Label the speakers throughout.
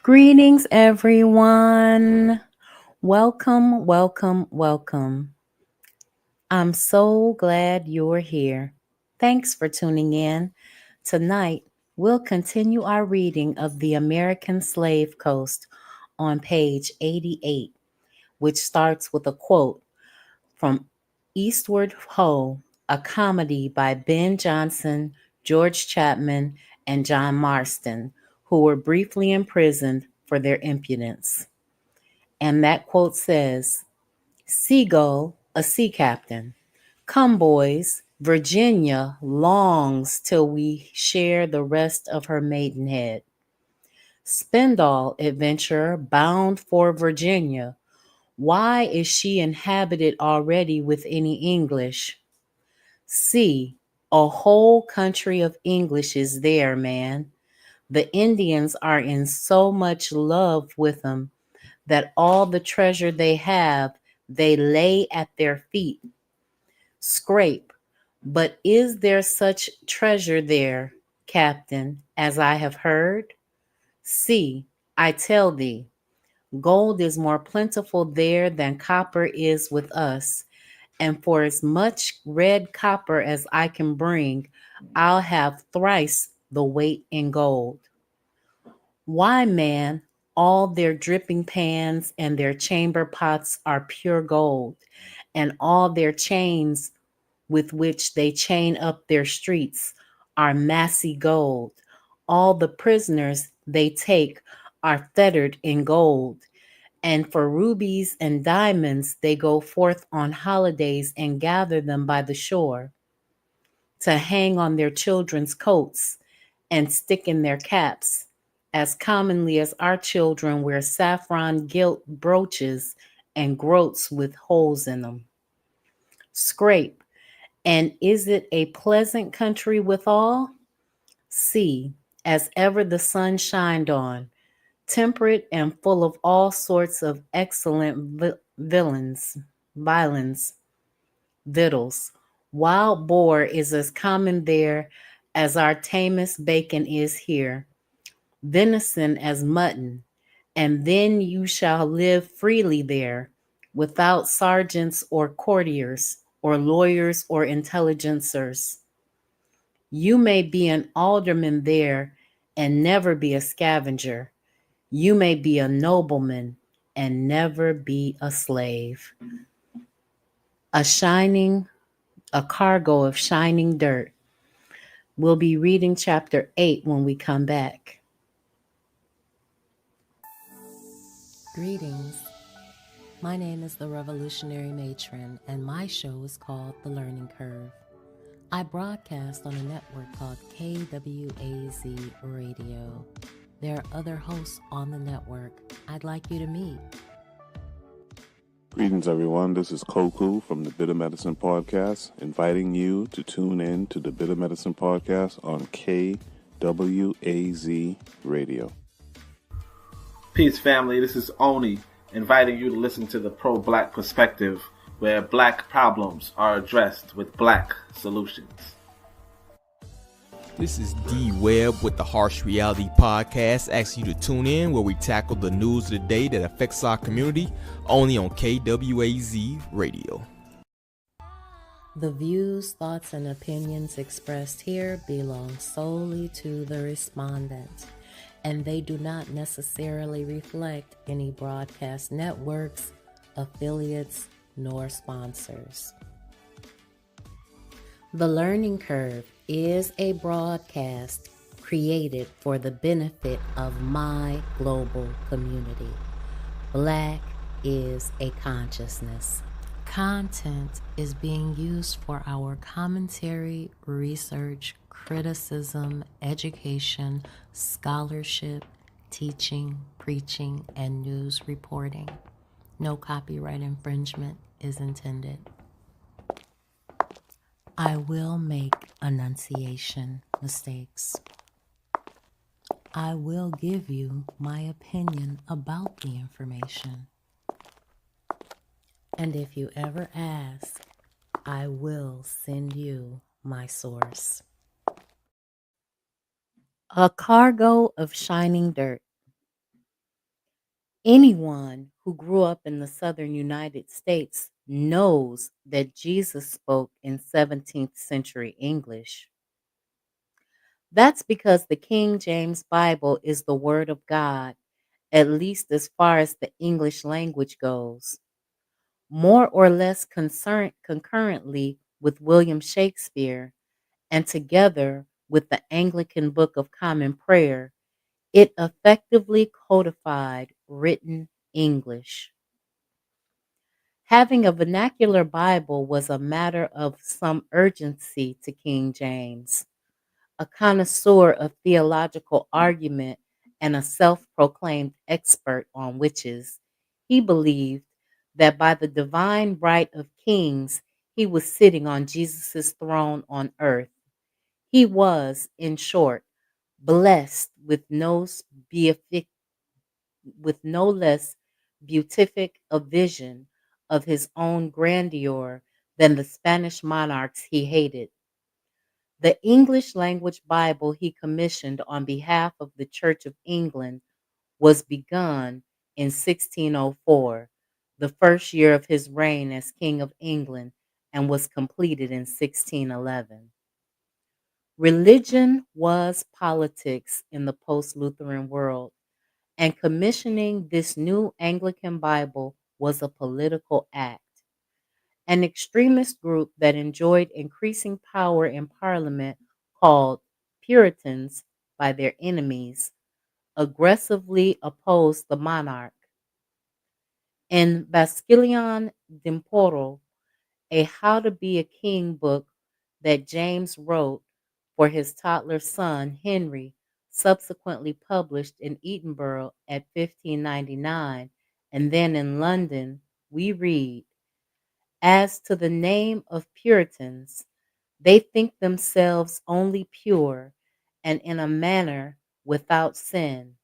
Speaker 1: Greetings, everyone. Welcome, welcome, welcome. I'm so glad you're here. Thanks for tuning in. Tonight, we'll continue our reading of The American Slave Coast on page 88, which starts with a quote from Eastward Ho, a comedy by Ben Jonson, George Chapman, and John Marston, who were briefly imprisoned for their impudence. And that quote says, Seagull, a sea captain. Come, boys, Virginia longs till we share the rest of her maidenhead. Spendall, adventurer, bound for Virginia. Why is she inhabited already with any English? See, a whole country of English is there, man. The Indians are in so much love with them that all the treasure they have, they lay at their feet. Scrape. But is there such treasure there, Captain, as I have heard? See, I tell thee, gold is more plentiful there than copper is with us, and for as much red copper as I can bring, I'll have thrice the weight in gold. Why, man, all their dripping pans and their chamber pots are pure gold, and all their chains with which they chain up their streets are massy gold. All the prisoners they take are fettered in gold, and for rubies and diamonds they go forth on holidays and gather them by the shore, to hang on their children's coats and stick in their caps, as commonly as our children wear saffron gilt brooches and groats with holes in them. Scrape. And is it a pleasant country withal? See, as ever the sun shined on, temperate and full of all sorts of excellent violins, victuals. Wild boar is as common there as our tamest bacon is here, venison as mutton, and then you shall live freely there, without sergeants or courtiers, or lawyers or intelligencers. You may be an alderman there and never be a scavenger. You may be a nobleman and never be a slave. A shining, a cargo of shining dirt. We'll be reading chapter 8 when we come back. Greetings. My name is the Revolutionary Matron, and my show is called The Learning Curve. I broadcast on a network called KWAZ Radio. There are other hosts on the network I'd like you to meet.
Speaker 2: Greetings, everyone. This is Koku from the Bitter Medicine Podcast, inviting you to tune in to the Bitter Medicine Podcast on KWAZ Radio.
Speaker 3: Peace, family. This is Oni, inviting you to listen to the Pro-Black Perspective, where black problems are addressed with black solutions.
Speaker 4: This is D Webb with the Harsh Reality Podcast, asking you to tune in where we tackle the news of the day that affects our community, only on KWAZ Radio.
Speaker 1: The views, thoughts, and opinions expressed here belong solely to the respondent, and they do not necessarily reflect any broadcast networks, affiliates, nor sponsors. The Learning Curve is a broadcast created for the benefit of my global community. Black is a consciousness. Content is being used for our commentary, research, criticism, education, scholarship, teaching, preaching, and news reporting. No copyright infringement is intended. I will make enunciation mistakes. I will give you my opinion about the information. And if you ever ask, I will send you my source. A cargo of shining dirt. Anyone who grew up in the southern United States knows that Jesus spoke in 17th century English. That's because the King James Bible is the Word of God, at least as far as the English language goes. More or less concurrently with William Shakespeare and together with the Anglican Book of Common Prayer, it effectively codified written English. Having a vernacular Bible was a matter of some urgency to King James. A connoisseur of theological argument and a self proclaimed expert on witches, he believed that by the divine right of kings, he was sitting on Jesus' throne on earth. He was, in short, blessed beatific, with no less beatific a vision of his own grandeur than the Spanish monarchs he hated. The English language Bible he commissioned on behalf of the Church of England was begun in 1604, the first year of his reign as King of England, and was completed in 1611. Religion was politics in the post Lutheran world, and commissioning this new Anglican Bible was a political act. An extremist group that enjoyed increasing power in Parliament, called Puritans by their enemies, aggressively opposed the monarch. In Basilion d'Emporo, a How to Be a King book that James wrote for his toddler son Henry, subsequently published in Edinburgh at 1599 and then in London, we read, "As to the name of Puritans, they think themselves only pure and in a manner without sin,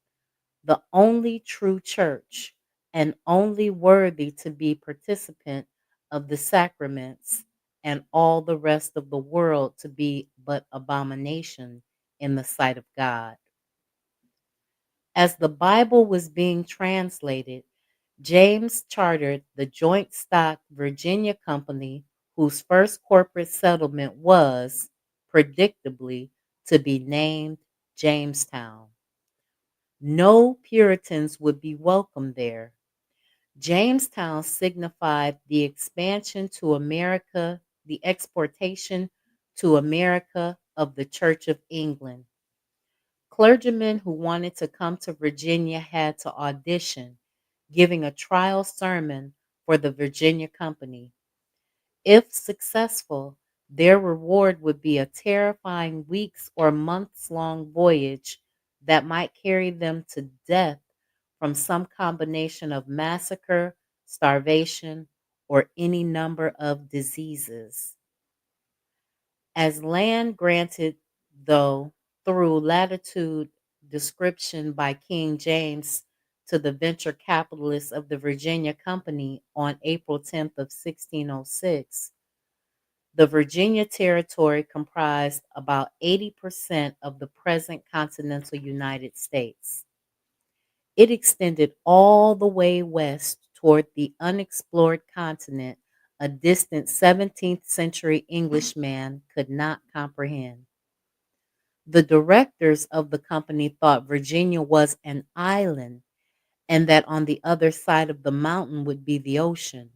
Speaker 1: the only true church, and only worthy to be participant of the sacraments, and all the rest of the world to be but abomination in the sight of God." As the Bible was being translated, James chartered the joint stock Virginia Company, whose first corporate settlement was, predictably, to be named Jamestown. No Puritans would be welcome there. Jamestown signified the expansion to America, the exportation to America of the Church of England. Clergymen who wanted to come to Virginia had to audition, giving a trial sermon for the Virginia Company. If successful, their reward would be a terrifying weeks or months long voyage that might carry them to death from some combination of massacre, starvation, or any number of diseases. As land granted, though, through latitude description by King James to the venture capitalists of the Virginia Company on April 10th of 1606, the Virginia territory comprised about 80% of the present continental United States. It extended all the way west toward the unexplored continent, a distant 17th century Englishman could not comprehend. The directors of the company thought Virginia was an island and that on the other side of the mountain would be the ocean,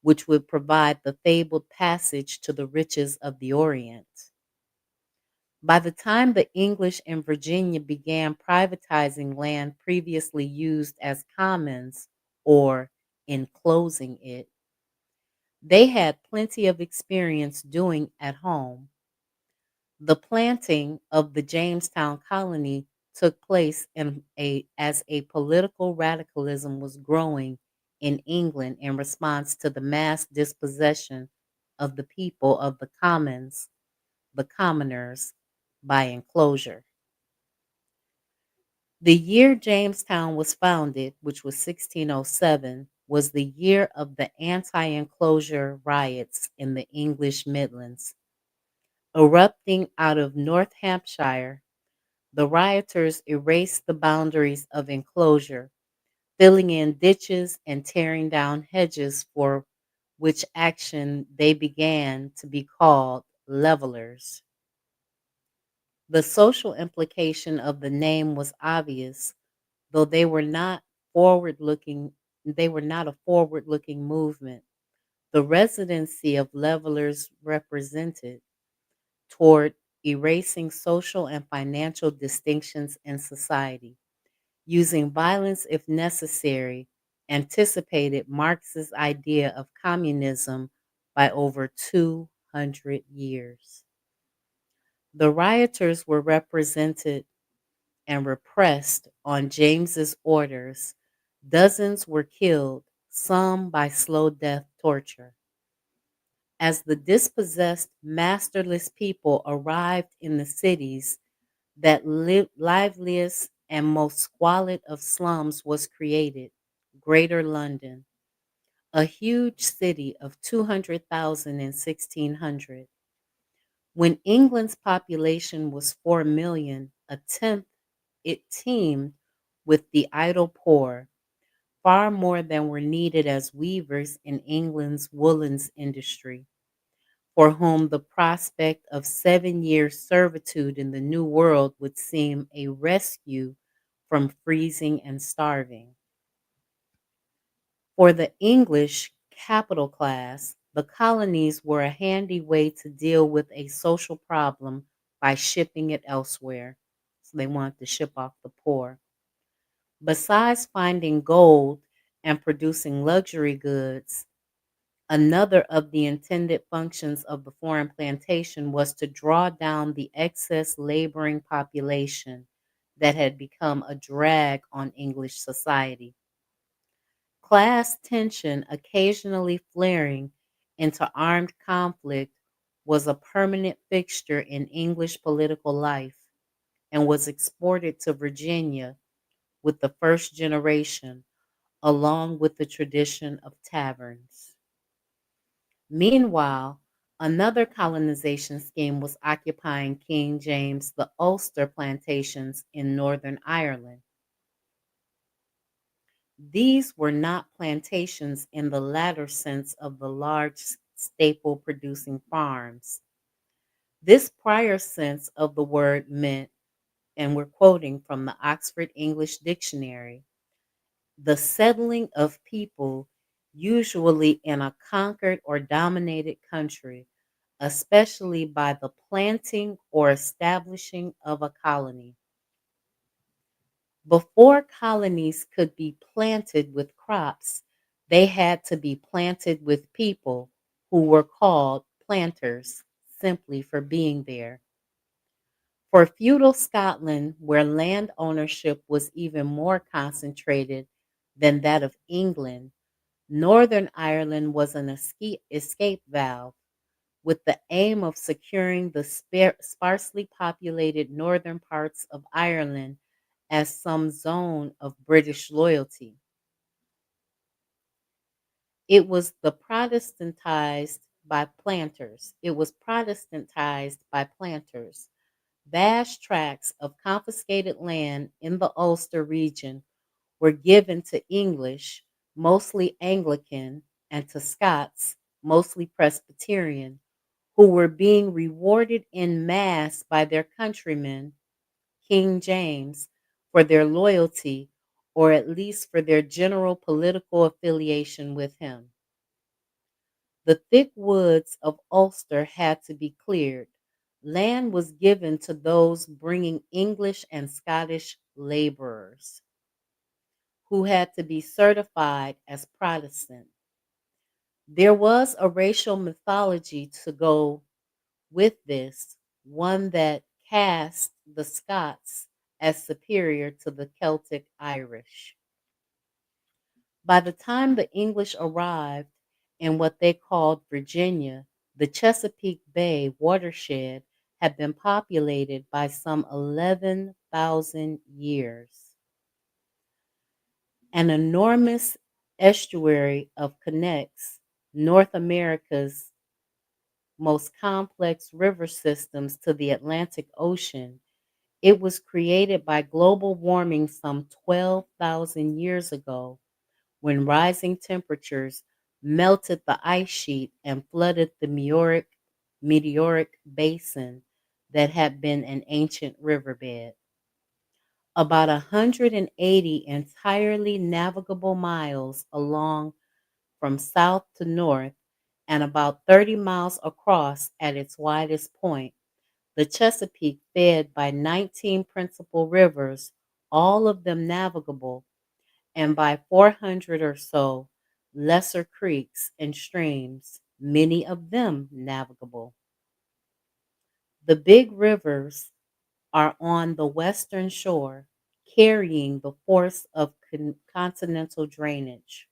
Speaker 1: which would provide the fabled passage to the riches of the Orient. By the time the English in Virginia began privatizing land previously used as commons or enclosing it, they had plenty of experience doing at home. The planting of the Jamestown colony took place as a political radicalism was growing in England in response to the mass dispossession of the people of the commons, the commoners, by enclosure. The year Jamestown was founded, which was 1607, was the year of the anti enclosure riots in the English Midlands. Erupting out of North Hampshire, the rioters erased the boundaries of enclosure, filling in ditches and tearing down hedges, for which action they began to be called levelers. The social implication of the name was obvious, though they were not a forward-looking movement. The residency of levelers represented toward erasing social and financial distinctions in society, using violence if necessary, anticipated Marx's idea of communism by over 200 years. The rioters were represented and repressed on James's orders. Dozens were killed, some by slow death torture. As the dispossessed, masterless people arrived in the cities, that liveliest and most squalid of slums was created, Greater London, a huge city of 200,000 in 1600. When England's population was 4 million, a tenth, it teemed with the idle poor, far more than were needed as weavers in England's woolens industry, for whom the prospect of 7 years' servitude in the New World would seem a rescue from freezing and starving. For the English capital class, the colonies were a handy way to deal with a social problem by shipping it elsewhere. So they wanted to ship off the poor. Besides finding gold and producing luxury goods, another of the intended functions of the foreign plantation was to draw down the excess laboring population that had become a drag on English society. Class tension, occasionally flaring into armed conflict, was a permanent fixture in English political life and was exported to Virginia with the first generation, along with the tradition of taverns. Meanwhile, another colonization scheme was occupying King James the Ulster plantations in Northern Ireland. These were not plantations in the latter sense of the large staple producing farms. This prior sense of the word meant, and we're quoting from the Oxford English Dictionary, the settling of people, usually in a conquered or dominated country, especially by the planting or establishing of a colony. Before colonies could be planted with crops, they had to be planted with people who were called planters simply for being there. For feudal Scotland, where land ownership was even more concentrated than that of England, Northern Ireland was an escape valve with the aim of securing the sparsely populated northern parts of Ireland as some zone of British loyalty. It was Protestantized by planters. Vast tracts of confiscated land in the Ulster region were given to English, mostly Anglican, and to Scots, mostly Presbyterian, who were being rewarded in mass by their countrymen, King James, for their loyalty, or at least for their general political affiliation with him. The thick woods of Ulster had to be cleared. Land was given to those bringing English and Scottish laborers, who had to be certified as Protestant. There was a racial mythology to go with this, one that cast the Scots as superior to the Celtic Irish. By the time the English arrived in what they called Virginia, the Chesapeake Bay watershed had been populated by some 11,000 years. An enormous estuary of connects North America's most complex river systems to the Atlantic Ocean, It was created by global warming some 12,000 years ago when rising temperatures melted the ice sheet and flooded the meteoric basin that had been an ancient riverbed. About 180 entirely navigable miles along from south to north and about 30 miles across at its widest point, the Chesapeake, fed by 19 principal rivers, all of them navigable, and by 400 or so lesser creeks and streams, many of them navigable. The big rivers are on the western shore, carrying the force of continental drainage.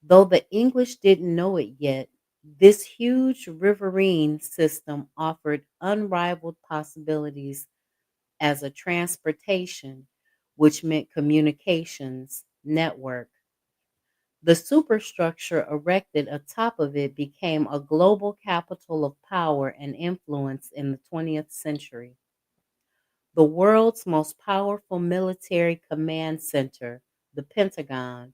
Speaker 1: Though the English didn't know it yet, this huge riverine system offered unrivaled possibilities as a transportation, which meant communications network. The superstructure erected atop of it became a global capital of power and influence in the 20th century. The world's most powerful military command center, the Pentagon,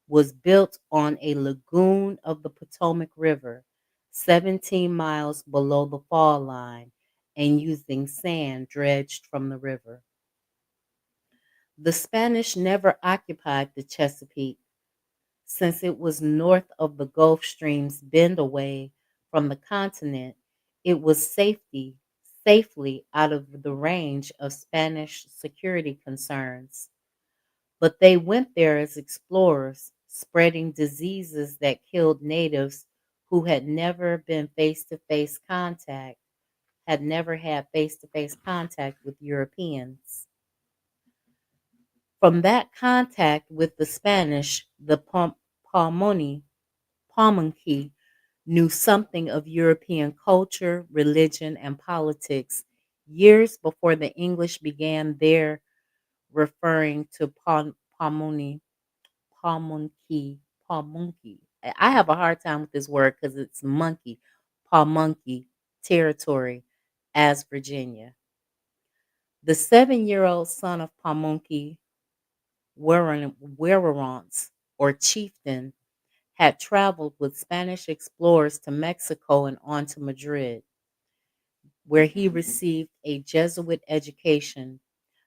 Speaker 1: was built on a lagoon of the Potomac River, 17 miles below the fall line, and using sand dredged from the river. The Spanish never occupied the Chesapeake since it was north of the Gulf Stream's bend away from the continent. It was safely out of the range of Spanish security concerns. But they went there as explorers, spreading diseases that killed natives who had never been face to face contact, had never had face to face contact with Europeans. From that contact with the Spanish, the Pamunkey knew something of European culture, religion, and politics years before the English began their referring to Pamunkey, Pamunkey. I have a hard time with this word because it's monkey, Pamunkey territory as Virginia. The 7-year-old son of Pamunkey, Wererance, or chieftain, had traveled with Spanish explorers to Mexico and on to Madrid, where he received a Jesuit education,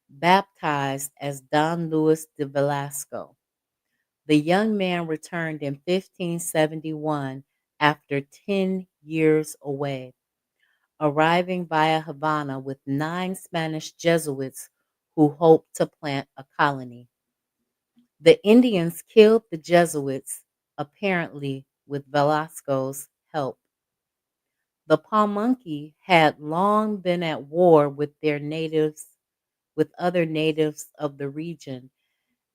Speaker 1: baptized as Don Luis de Velasco. The young man returned in 1571 after 10 years away, arriving via Havana with 9 Spanish Jesuits who hoped to plant a colony. The Indians killed the Jesuits, apparently with Velasco's help. The Pamunkey had long been at war with their natives, with other natives of the region,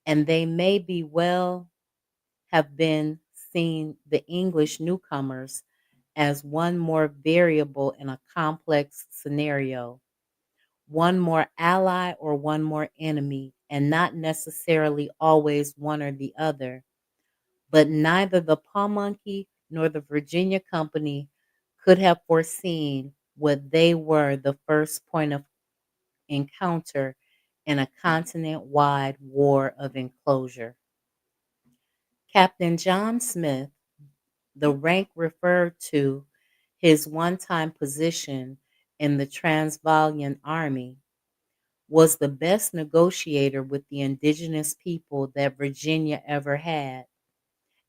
Speaker 1: and they may be well have been seen the English newcomers as one more variable in a complex scenario, one more ally or one more enemy, and not necessarily always one or the other. But neither the Pamunkey nor the Virginia Company could have foreseen what they were the first point of encounter in a continent wide war of enclosure. Captain John Smith, the rank referred to his one time position in the Transvaalian Army, was the best negotiator with the indigenous people that Virginia ever had,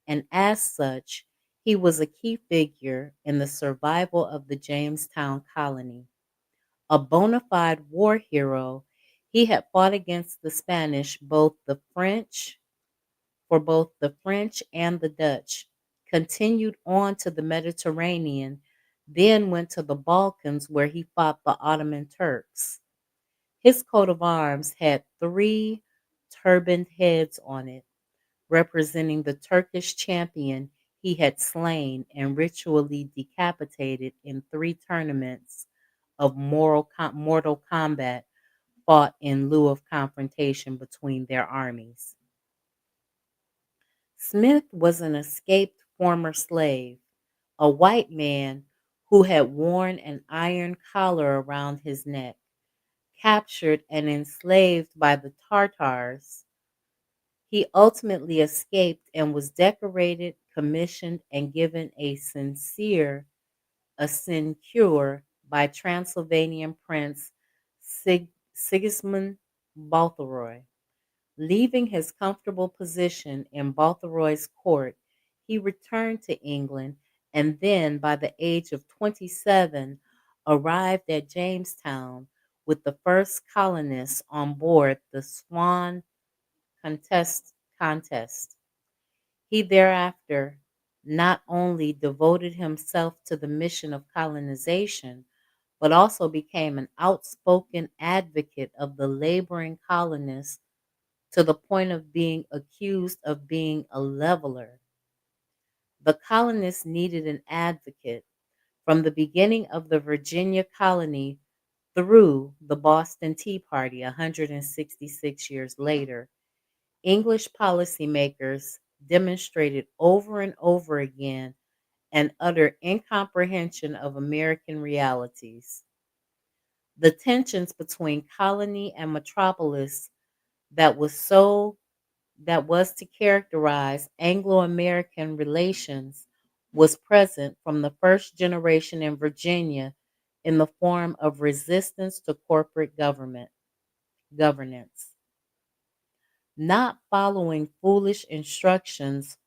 Speaker 1: and as such, he was a key figure in the survival of the Jamestown colony. A bona fide war hero, he had fought against the Spanish, both the French and the Dutch, continued on to the Mediterranean, then went to the Balkans where he fought the Ottoman Turks. His coat of arms had 3 turbaned heads on it, representing the Turkish champion he had slain and ritually decapitated in 3 tournaments of mortal combat fought in lieu of confrontation between their armies. Smith was an escaped former slave, a white man who had worn an iron collar around his neck, captured and enslaved by the Tartars, he ultimately escaped and was decorated, commissioned, and given a sinecure by Transylvanian Prince Sigismund Baltharoy. Leaving his comfortable position in Baltharoy's court, he returned to England and then, by the age of 27, arrived at Jamestown with the first colonists on board the Swan contest. He thereafter not only devoted himself to the mission of colonization, but also became an outspoken advocate of the laboring colonists to the point of being accused of being a leveler. The colonists needed an advocate from the beginning of the Virginia colony through the Boston Tea Party 166 years later. English policymakers demonstrated over and over again an utter incomprehension of American realities. The tensions between colony and metropolis that was so that was to characterize Anglo-American relations was present from the first generation in Virginia in the form of resistance to corporate governance. Not following foolish instructions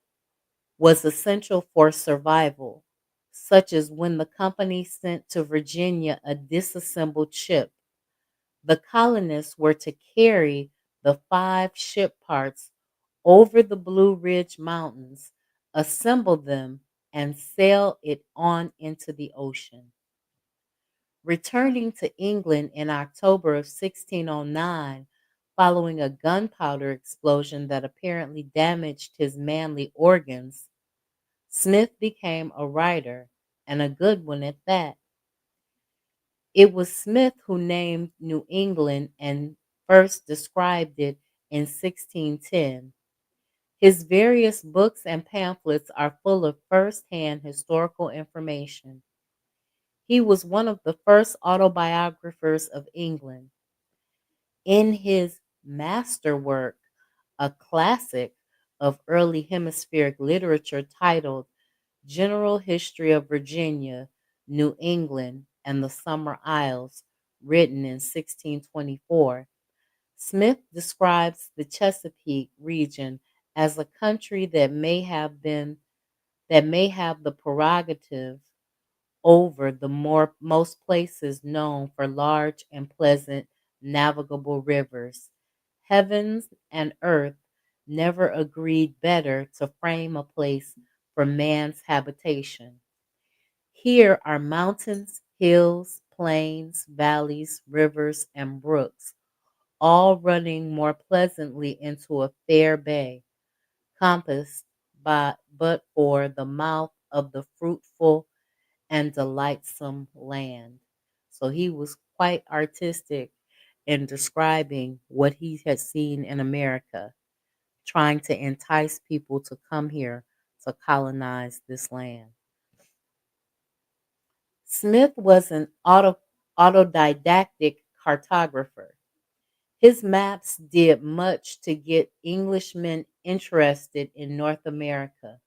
Speaker 1: was essential for survival, such as when the company sent to Virginia a disassembled ship. The colonists were to carry the 5 ship parts over the Blue Ridge Mountains, assemble them, and sail it on into the ocean. Returning to England in October of 1609, following a gunpowder explosion that apparently damaged his manly organs, Smith became a writer, and a good one at that. It was Smith who named New England and first described it in 1610. His various books and pamphlets are full of first-hand historical information. He was one of the first autobiographers of England. In his masterwork, a classic of early hemispheric literature titled General History of Virginia, New England, and the Summer Isles, written in 1624, Smith describes the Chesapeake region as a country that may have the prerogative over the most places known for large and pleasant navigable rivers. Heavens and earth never agreed better to frame a place for man's habitation. Here are mountains, hills, plains, valleys, rivers, and brooks, all running more pleasantly into a fair bay, compassed but for the mouth of the fruitful and delightsome land. So he was quite artistic in describing what he had seen in America, trying to entice people to come here to colonize this land. Smith was an autodidactic cartographer. His maps did much to get Englishmen interested in North America.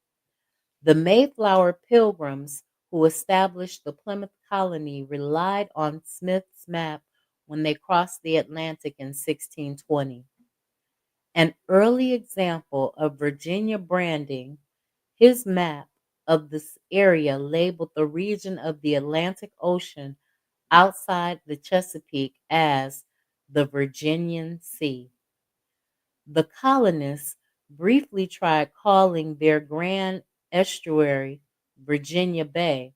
Speaker 1: The Mayflower Pilgrims who established the Plymouth colony relied on Smith's map when they crossed the Atlantic in 1620. An early example of Virginia branding, his map of this area labeled the region of the Atlantic Ocean outside the Chesapeake as the Virginian Sea. The colonists briefly tried calling their grand estuary Virginia Bay,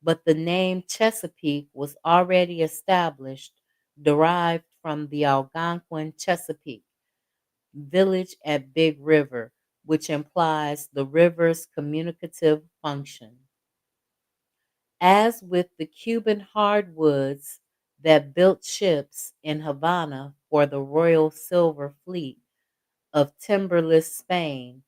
Speaker 1: but the name Chesapeake was already established, derived from the Algonquin Chesapeake village at Big River, which implies the river's communicative function. As with the Cuban hardwoods that built ships in Havana for the Royal Silver Fleet of timberless Spain,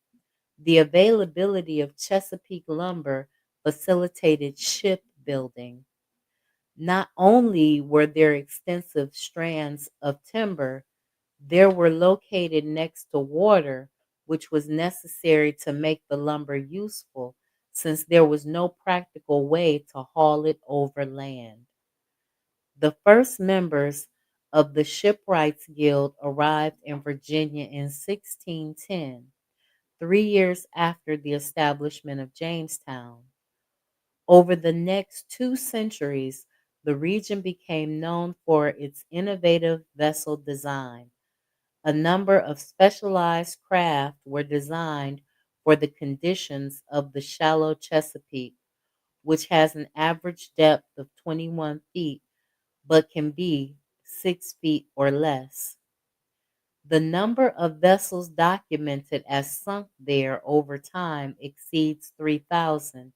Speaker 1: the availability of Chesapeake lumber facilitated shipbuilding. Not only were there extensive strands of timber, there were located next to water, which was necessary to make the lumber useful, since there was no practical way to haul it over land. The first members of the Shipwrights Guild arrived in Virginia in 1610, 3 years after the establishment of Jamestown. Over the next 2 centuries, the region became known for its innovative vessel design. A number of specialized craft were designed for the conditions of the shallow Chesapeake, which has an average depth of 21 feet but can be 6 feet or less. The number of vessels documented as sunk there over time exceeds 3,000,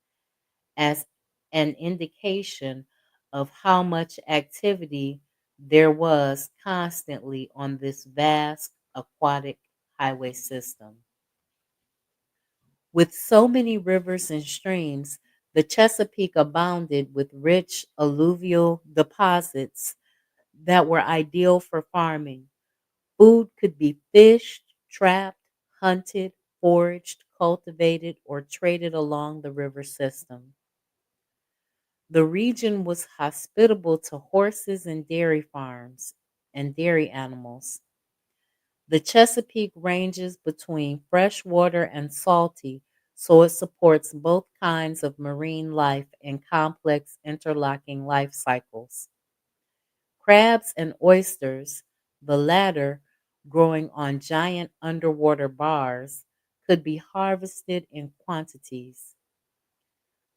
Speaker 1: as an indication of how much activity there was constantly on this vast aquatic highway system. With so many rivers and streams, the Chesapeake abounded with rich alluvial deposits that were ideal for farming. Food could be fished, trapped, hunted, foraged, cultivated, or traded along the river system. The region was hospitable to horses and dairy farms and dairy animals. The Chesapeake ranges between freshwater and salty, so it supports both kinds of marine life and complex interlocking life cycles. Crabs and oysters, the latter growing on giant underwater bars, could be harvested in quantities.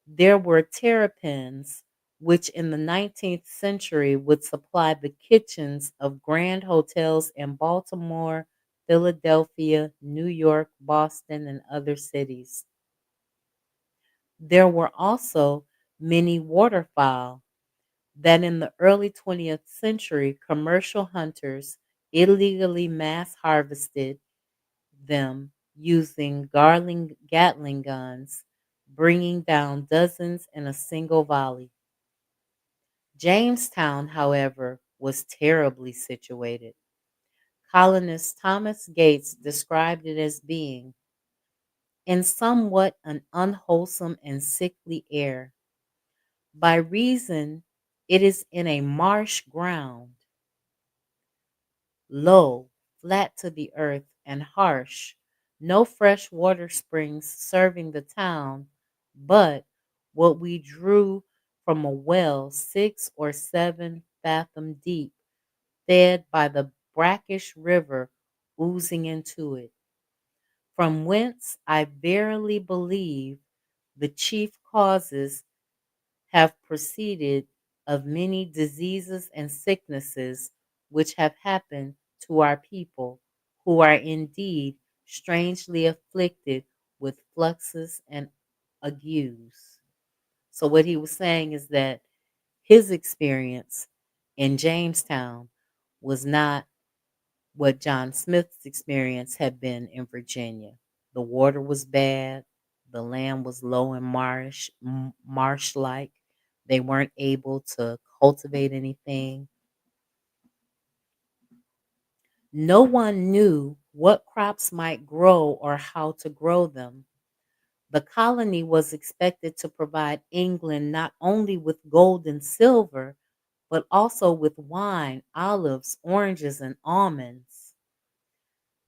Speaker 1: There were terrapins, which in the 19th century would supply the kitchens of grand hotels in Baltimore, Philadelphia, New York, Boston, and other cities. There were also many waterfowl that in the early 20th century, commercial hunters illegally mass harvested them using Gatling guns, bringing down dozens in a single volley. Jamestown, however, was terribly situated. Colonist Thomas Gates described it as being in somewhat an unwholesome and sickly air. By reason it is in a marsh ground, low, flat to the earth, and harsh, no fresh water springs serving the town, but what we drew from a well 6 or 7 fathom deep, fed by the brackish river oozing into it, from whence I verily believe the chief causes have proceeded of many diseases and sicknesses which have happened to our people, who are indeed strangely afflicted with fluxes and agues. So, what he was saying is that his experience in Jamestown was not what John Smith's experience had been in Virginia. The water was bad, the land was low and marsh-like. They weren't able to cultivate anything. No one knew what crops might grow or how to grow them. The colony was expected to provide England not only with gold and silver, but also with wine, olives, oranges, and almonds.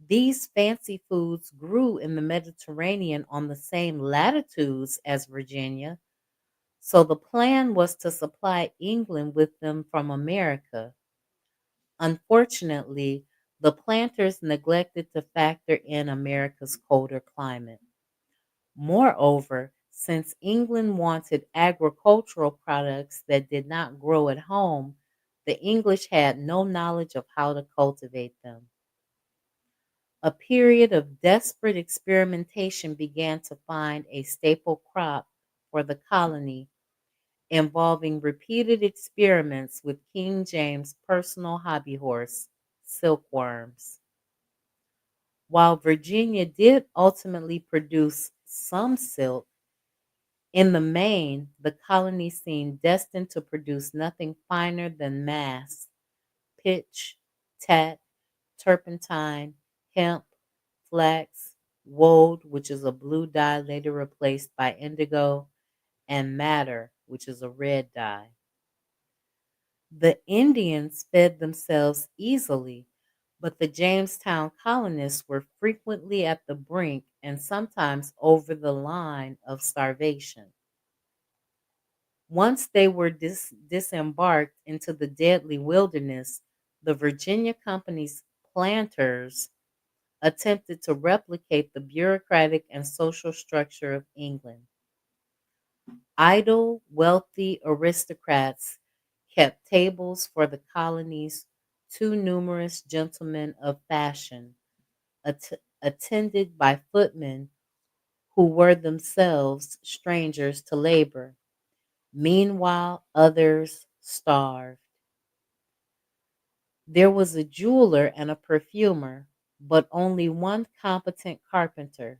Speaker 1: These fancy foods grew in the Mediterranean on the same latitudes as Virginia, so the plan was to supply England with them from America. Unfortunately, the planters neglected to factor in America's colder climate. Moreover, since England wanted agricultural products that did not grow at home, the English had no knowledge of how to cultivate them. A period of desperate experimentation began to find a staple crop for the colony, involving repeated experiments with King James' personal hobby horse, silkworms. While Virginia did ultimately produce some silk, In the main, the colony seemed destined to produce nothing finer than mast, pitch, tat, turpentine, hemp, flax, woad, which is a blue dye later replaced by indigo, and madder, which is a red dye. The Indians fed themselves easily, but the Jamestown colonists were frequently at the brink and sometimes over the line of starvation. Once they were disembarked into the deadly wilderness, the Virginia Company's planters attempted to replicate the bureaucratic and social structure of England. Idle, wealthy aristocrats kept tables for the colony's too numerous gentlemen of fashion, attended by footmen who were themselves strangers to labor. Meanwhile, others starved. There was a jeweler and a perfumer, but only one competent carpenter.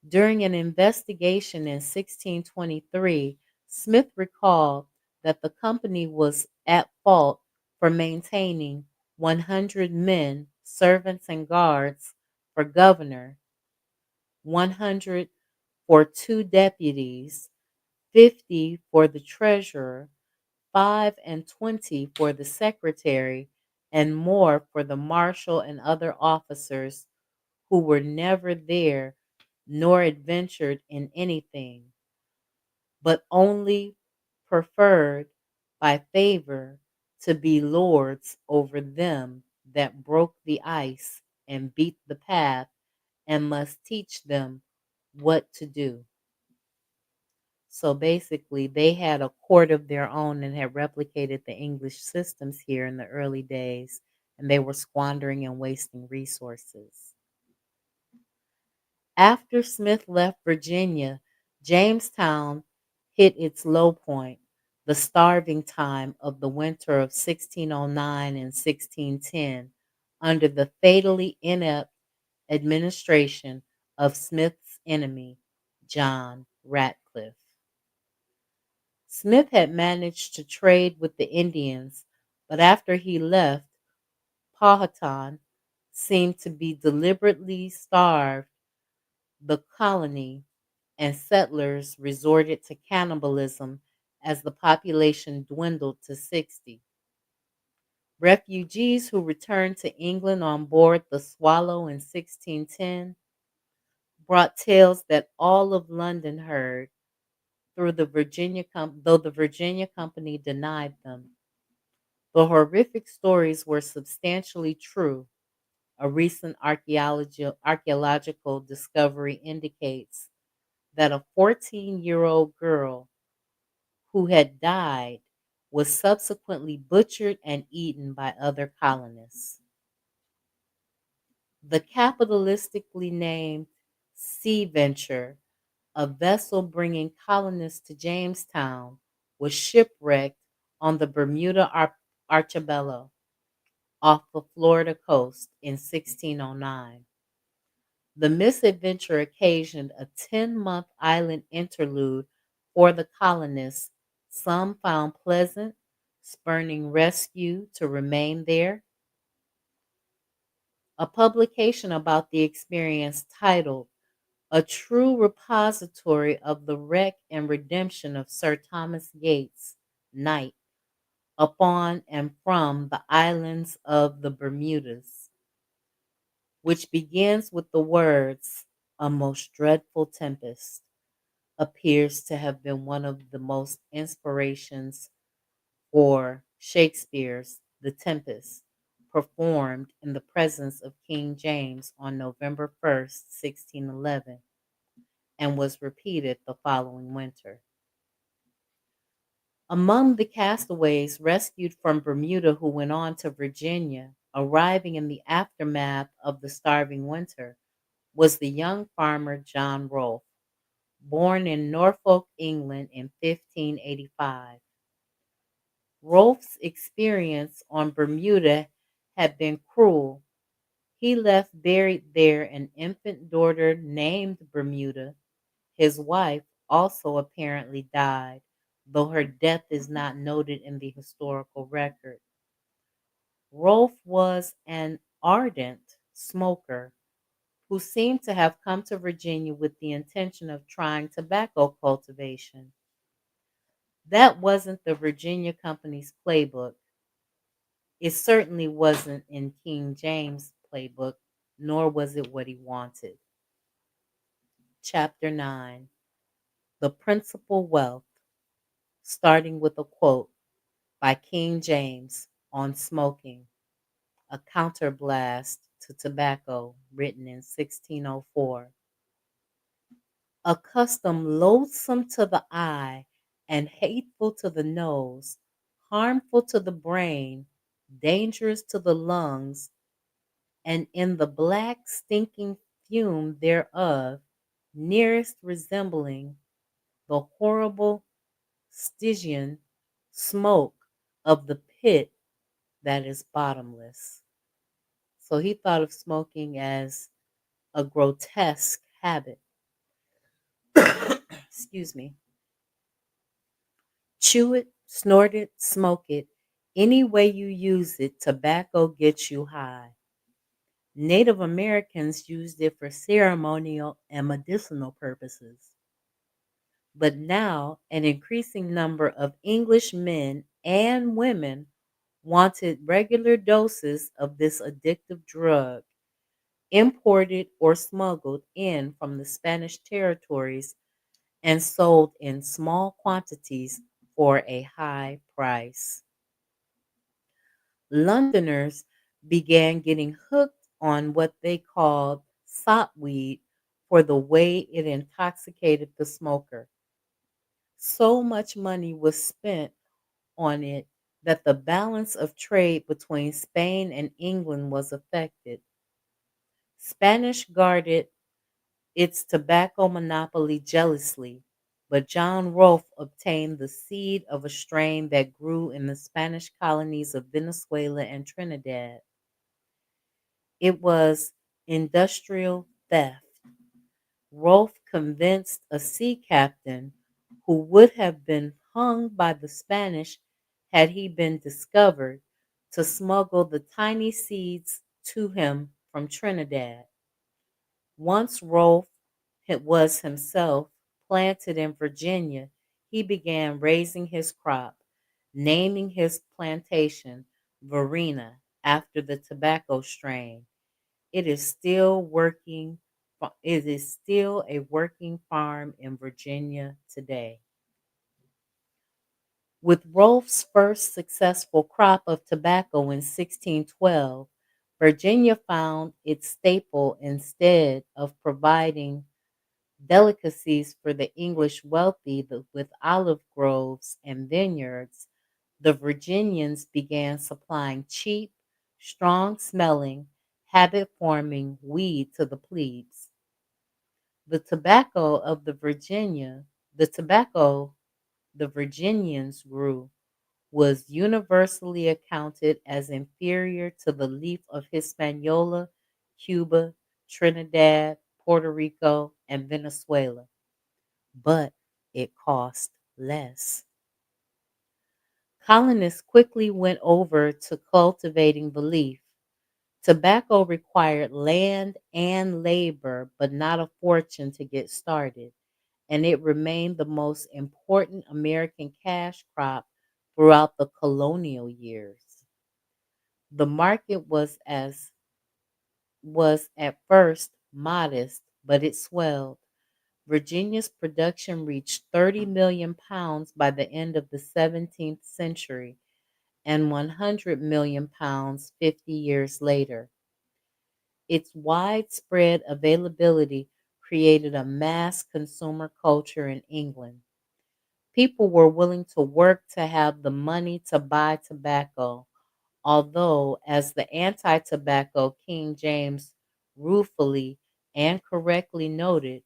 Speaker 1: During an investigation in 1623, Smith recalled that the company was at fault for maintaining 100 men, servants, and guards for governor, 100 for 2 deputies, 50 for the treasurer, 5 and 20 for the secretary, and more for the marshal and other officers who were never there nor adventured in anything, but only preferred by favor to be lords over them that broke the ice and beat the path and must teach them what to do. So basically, they had a court of their own and had replicated the English systems here in the early days, and they were squandering and wasting resources. After Smith left Virginia, Jamestown hit its low point, the starving time of the winter of 1609 and 1610, under the fatally inept administration of Smith's enemy, John Ratcliffe. Smith had managed to trade with the Indians, but after he left, Powhatan seemed to be deliberately starved the colony, and settlers resorted to cannibalism as the population dwindled to 60. Refugees who returned to England on board the Swallow in 1610 brought tales that all of London heard through though the Virginia Company denied them. The horrific stories were substantially true. A recent archaeological discovery indicates that a 14-year-old girl who had died was subsequently butchered and eaten by other colonists. The capitalistically named Sea Venture, a vessel bringing colonists to Jamestown, was shipwrecked on the Bermuda Archipelago off the Florida coast in 1609. The misadventure occasioned a 10-month island interlude for the colonists. Some found pleasant, spurning rescue to remain there. A publication about the experience titled A True Repository of the Wreck and Redemption of Sir Thomas Gates, Knight, upon and from the islands of the Bermudas, which begins with the words, "A most dreadful tempest," appears to have been one of the most inspirations for Shakespeare's The Tempest, performed in the presence of King James on November 1st, 1611, and was repeated the following winter. Among the castaways rescued from Bermuda who went on to Virginia, arriving in the aftermath of the starving winter, was the young farmer John Rolfe, born in Norfolk, England in 1585. Rolfe's experience on Bermuda had been cruel. He left buried there an infant daughter named Bermuda, his wife, also apparently died, though her death is not noted in the historical record. Rolfe was an ardent smoker who seemed to have come to Virginia with the intention of trying tobacco cultivation. That wasn't the Virginia Company's playbook. It certainly wasn't in King James' playbook, nor was it what he wanted. Chapter 9, The Principal Wealth, starting with a quote by King James on smoking, a counterblast to tobacco, written in 1604. A custom loathsome to the eye and hateful to the nose, harmful to the brain, dangerous to the lungs, and in the black stinking fume thereof, nearest resembling the horrible Stygian smoke of the pit that is bottomless. So he thought of smoking as a grotesque habit. Excuse me. Chew it, snort it, smoke it. Any way you use it, tobacco gets you high. Native Americans used it for ceremonial and medicinal purposes. But now, an increasing number of English men and women wanted regular doses of this addictive drug, imported or smuggled in from the Spanish territories and sold in small quantities for a high price. Londoners began getting hooked on what they called sopweed for the way it intoxicated the smoker. So much money was spent on it that the balance of trade between Spain and England was affected. Spanish guarded its tobacco monopoly jealously, but John Rolfe obtained the seed of a strain that grew in the Spanish colonies of Venezuela and Trinidad. It was industrial theft. Rolfe convinced a sea captain who would have been hung by the Spanish had he been discovered to smuggle the tiny seeds to him from Trinidad. Once Rolfe was himself planted in Virginia, he began raising his crop, naming his plantation Varina after the tobacco strain. It is still working. It is still a working farm in Virginia today. With Rolfe's first successful crop of tobacco in 1612, Virginia found its staple instead of providing delicacies for the English wealthy with olive groves and vineyards. The Virginians began supplying cheap, strong smelling, habit forming weed to the plebes. The tobacco the Virginians grew was universally accounted as inferior to the leaf of Hispaniola, Cuba, Trinidad, Puerto Rico, and Venezuela, but it cost less. Colonists quickly went over to cultivating the leaf. Tobacco required land and labor, but not a fortune to get started, and it remained the most important American cash crop throughout the colonial years. The market was at first modest, but it swelled. Virginia's production reached 30 million pounds by the end of the 17th century and 100 million pounds 50 years later. Its widespread availability created a mass consumer culture in England. People were willing to work to have the money to buy tobacco, although, as the anti tobacco King James ruefully and correctly noted,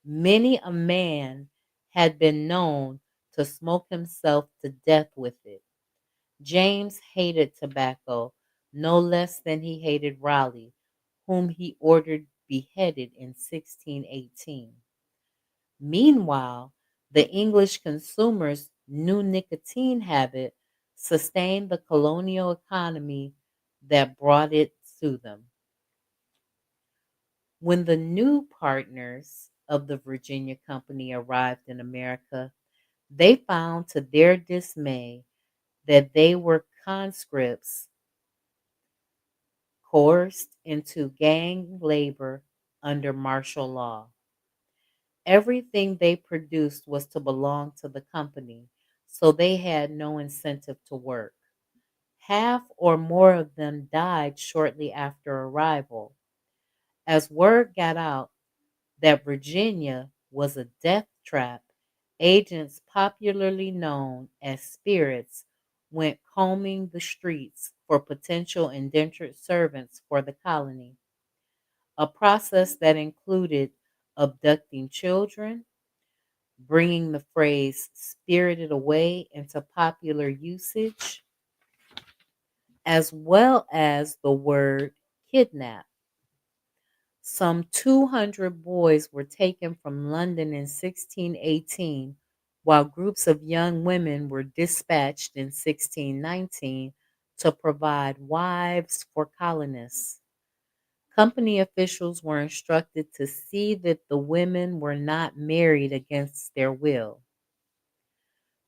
Speaker 1: many a man had been known to smoke himself to death with it. James hated tobacco no less than he hated Raleigh, whom he ordered beheaded in 1618. Meanwhile, The English consumers' new nicotine habit sustained the colonial economy that brought it to them. When the new partners of the Virginia Company arrived in America, they found to their dismay that they were conscripts coerced into gang labor under martial law. Everything they produced was to belong to the company, so they had no incentive to work. Half or more of them died shortly after arrival. As word got out that Virginia was a death trap, agents popularly known as spirits went combing the streets for potential indentured servants for the colony, a process that included abducting children, bringing the phrase spirited away into popular usage, as well as the word kidnap. Some 200 boys were taken from London in 1618, while groups of young women were dispatched in 1619 to provide wives for colonists. Company officials were instructed to see that the women were not married against their will.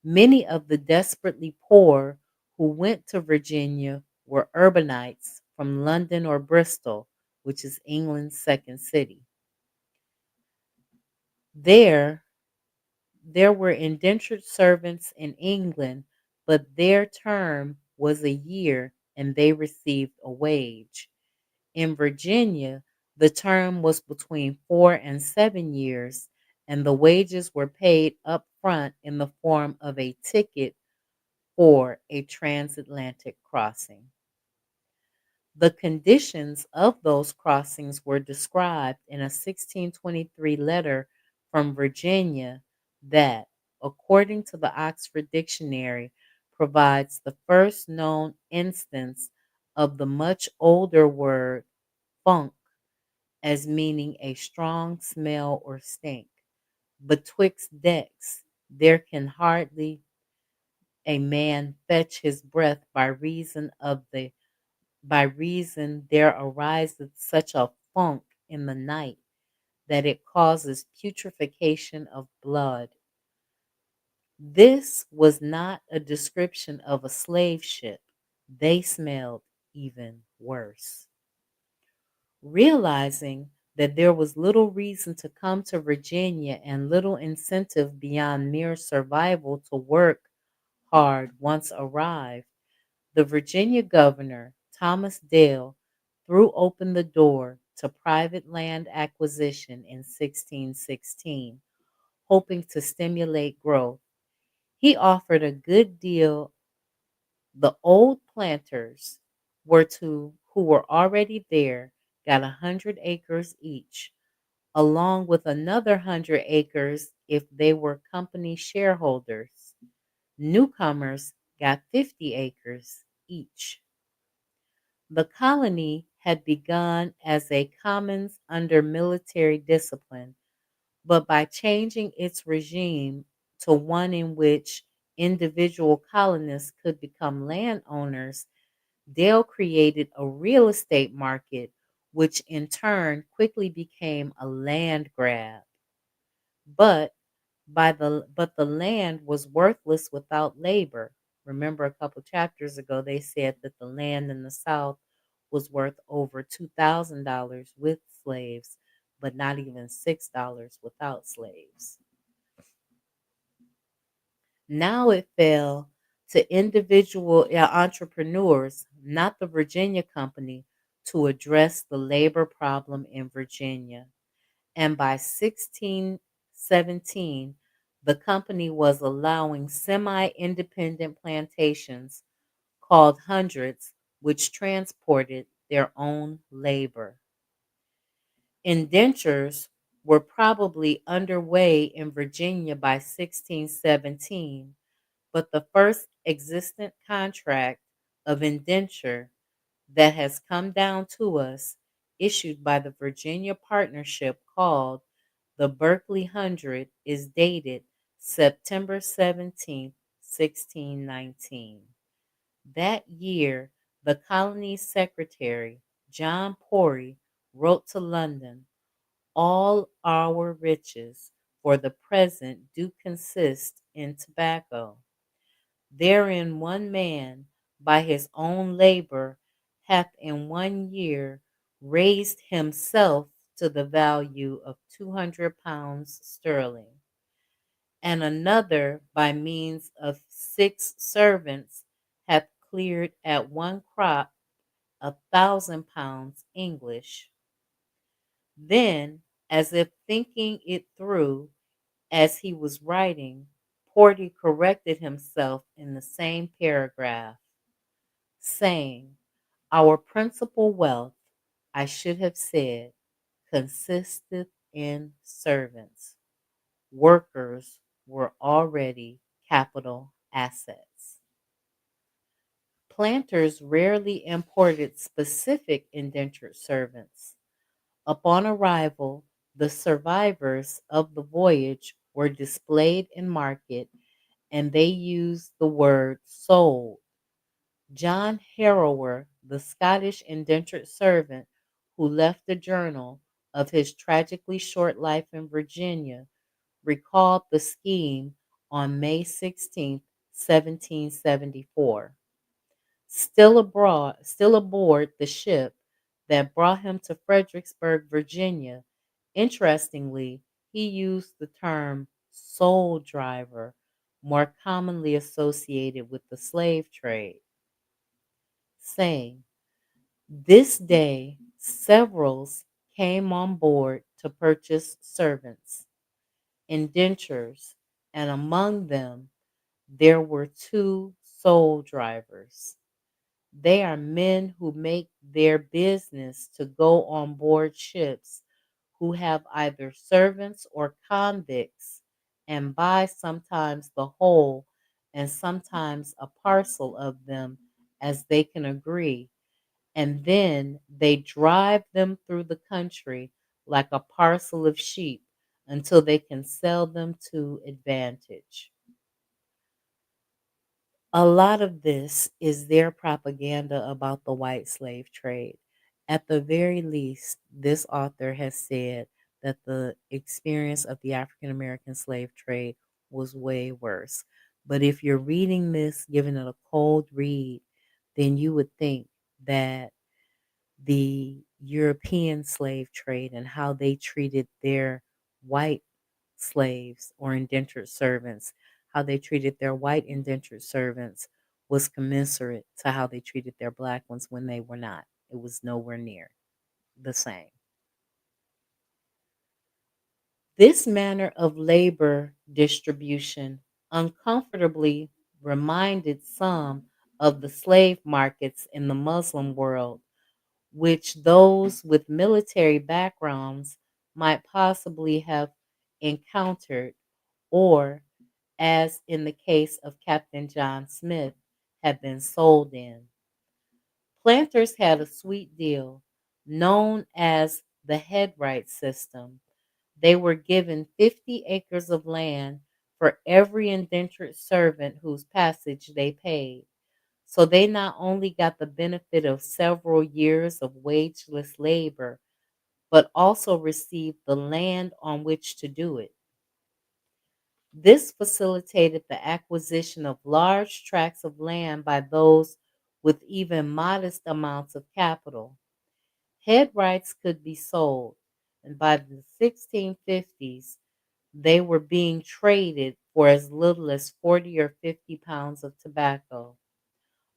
Speaker 1: Many of the desperately poor who went to Virginia were urbanites from London or Bristol, which is England's second city. There, there were indentured servants in England, but their term was a year and they received a wage. In Virginia, the term was between 4 and 7 years, and the wages were paid up front in the form of a ticket for a transatlantic crossing. The conditions of those crossings were described in a 1623 letter from Virginia that, according to the Oxford Dictionary, provides the first known instance of the much older word funk as meaning a strong smell or stink. Betwixt decks there can hardly a man fetch his breath by reason there ariseth such a funk in the night that it causes putrefaction of blood. This was not a description of a slave ship. They smelled even worse. Realizing that there was little reason to come to Virginia and little incentive beyond mere survival to work hard once arrived, the Virginia governor, Thomas Dale, threw open the door to private land acquisition in 1616, hoping to stimulate growth. He offered a good deal. The old planters who were already there got 100 acres each, along with another 100 acres if they were company shareholders. Newcomers got 50 acres each. The colony had begun as a commons under military discipline, but by changing its regime to one in which individual colonists could become landowners, Dale created a real estate market, which in turn quickly became a land grab. But but the land was worthless without labor. Remember a couple chapters ago they said that the land in the South was worth over $2,000 with slaves, but not even $6 without slaves. Now it fell to individual entrepreneurs, not the Virginia Company, to address the labor problem in Virginia. And by 1617, the company was allowing semi independent plantations called hundreds, which transported their own labor. Indentures were probably underway in Virginia by 1617, but the first existent contract of indenture that has come down to us, issued by the Virginia Partnership called the Berkeley Hundred, is dated September 17th, 1619. That year, the colony's secretary, John Porry, wrote to London, "All our riches for the present do consist in tobacco. Therein one man, by his own labor, hath in 1 year raised himself to the value of £200 sterling, and another by means of 6 servants hath cleared at one crop £1,000 English." Then, as if thinking it through as he was writing, Porty corrected himself in the same paragraph, saying, "Our principal wealth, I should have said, consisteth in servants. Workers were already capital assets." Planters rarely imported specific indentured servants. Upon arrival, the survivors of the voyage were displayed in market, and they used the word "sold." John Harrower, the Scottish indentured servant who left the journal of his tragically short life in Virginia, recalled the scheme on May 16, 1774. Still aboard the ship that brought him to Fredericksburg, Virginia, interestingly, he used the term "soul driver," more commonly associated with the slave trade, saying, "This day severals came on board to purchase servants, indentures, and among them there were 2 soul drivers. They are men who make their business to go on board ships, who have either servants or convicts, and buy sometimes the whole and sometimes a parcel of them as they can agree, and then they drive them through the country like a parcel of sheep until they can sell them to advantage." A lot of this is their propaganda about the white slave trade. At the very least, this author has said that the experience of the African American slave trade was way worse. But if you're reading this, giving it a cold read, then you would think that the European slave trade and how they treated their white slaves or indentured servants, how they treated their white indentured servants was commensurate to how they treated their black ones when they were not. It was nowhere near the same. This manner of labor distribution uncomfortably reminded some of the slave markets in the Muslim world, which those with military backgrounds might possibly have encountered, or, as in the case of Captain John Smith, had been sold in. Planters had a sweet deal, known as the headright system. They were given 50 acres of land for every indentured servant whose passage they paid. So they not only got the benefit of several years of wageless labor, but also received the land on which to do it. This facilitated the acquisition of large tracts of land by those with even modest amounts of capital. Head rights could be sold, and by the 1650s, they were being traded for as little as 40 or 50 pounds of tobacco.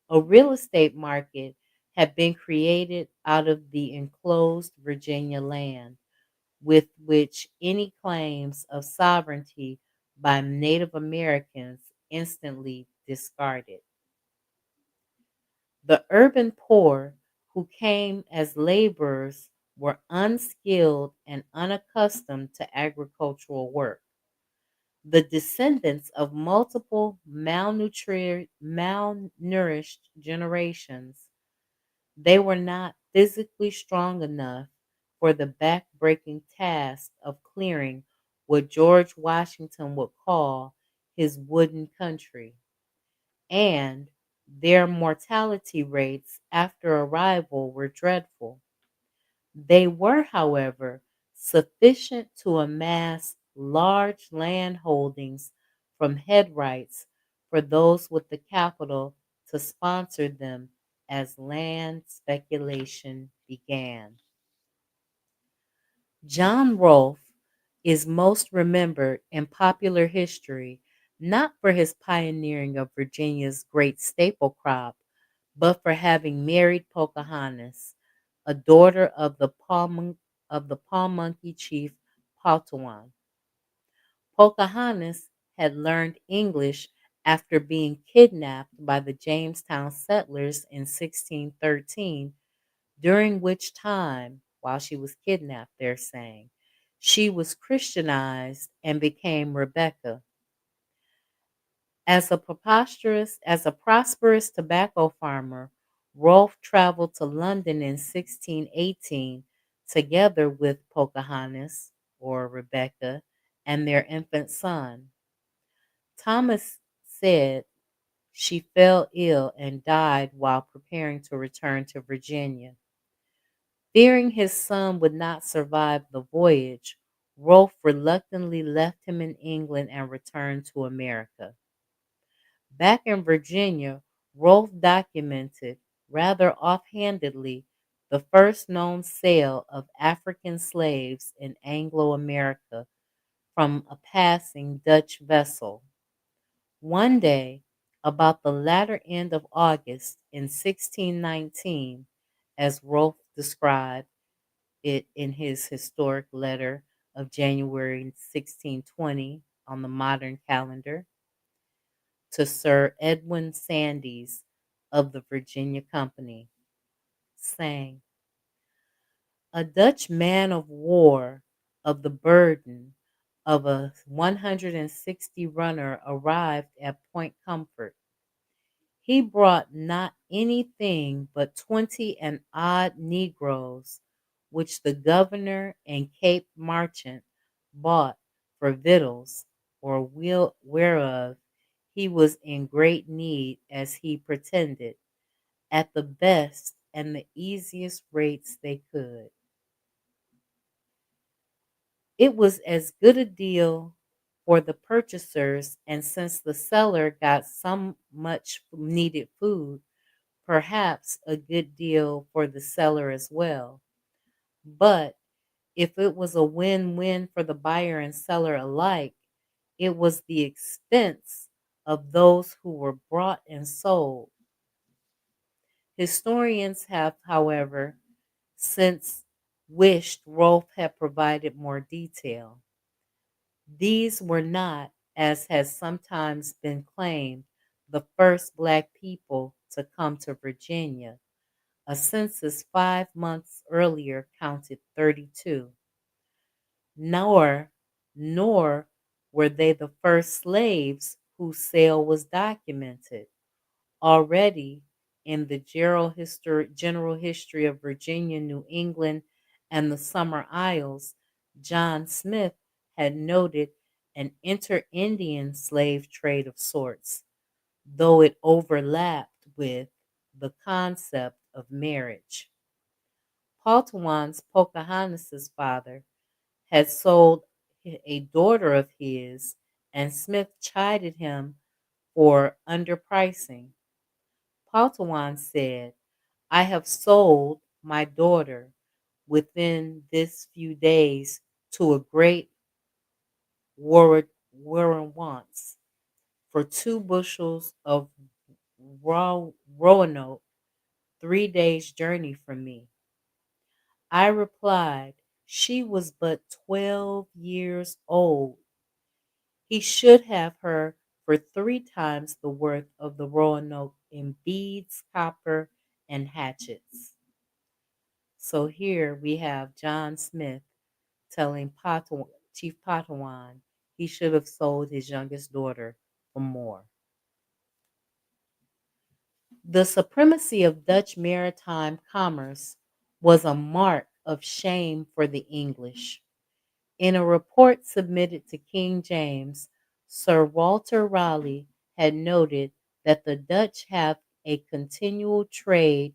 Speaker 1: A real estate market had been created out of the enclosed Virginia land, with which any claims of sovereignty by Native Americans instantly discarded. The urban poor who came as laborers were unskilled and unaccustomed to agricultural work. The descendants of multiple malnourished generations, they were not physically strong enough for the back-breaking task of clearing what George Washington would call his wooden country, and their mortality rates after arrival were dreadful. They were, however, sufficient to amass large land holdings from headrights for those with the capital to sponsor them as land speculation began. John Rolfe is most remembered in popular history not for his pioneering of Virginia's great staple crop, but for having married Pocahontas, a daughter of the Pamunkey chief Powhatan. Pocahontas had learned English after being kidnapped by the Jamestown settlers in 1613, during which time, while she was kidnapped, they're saying, she was Christianized and became Rebecca. As a prosperous tobacco farmer, Rolfe traveled to London in 1618 together with Pocahontas, or Rebecca, and their infant son. Thomas said she fell ill and died while preparing to return to Virginia. Fearing his son would not survive the voyage, Rolfe reluctantly left him in England and returned to America. Back in Virginia, Rolfe documented, rather offhandedly, the first known sale of African slaves in Anglo America from a passing Dutch vessel. One day, about the latter end of August in 1619, as Rolfe described it in his historic letter of January 1620 on the modern calendar, to Sir Edwin Sandys of the Virginia Company, saying, a Dutch man of war of the burden of a 160 runner arrived at Point Comfort. He brought not anything but 20 and odd negroes, which the governor and Cape Merchant bought for victuals, or whereof he was in great need, as he pretended, at the best and the easiest rates they could. It was as good a deal for the purchasers, and since the seller got some much needed food, perhaps a good deal for the seller as well. But if it was a win-win for the buyer and seller alike, it was the expense of those who were bought and sold. Historians have, however, since wished Rolfe had provided more detail. These were not, as has sometimes been claimed, the first Black people to come to Virginia. A census 5 months earlier counted 32. Nor were they the first slaves whose sale was documented. Already in the general history of Virginia, New England, and the Summer Isles, John Smith had noted an inter-Indian slave trade of sorts, though it overlapped with the concept of marriage. Powhatan's, Pocahontas' father, had sold a daughter of his, and Smith chided him for underpricing. Powhatan said, I have sold my daughter within this few days to a great Warrant for 2 bushels of Roanoke, 3 days' journey from me. I replied, she was but 12 years old. He should have her for 3 times the worth of the Roanoke in beads, copper, and hatchets. So here we have John Smith telling Chief Powhatan he should have sold his youngest daughter for more. The supremacy of Dutch maritime commerce was a mark of shame for the English. In a report submitted to King James, Sir Walter Raleigh had noted that the Dutch have a continual trade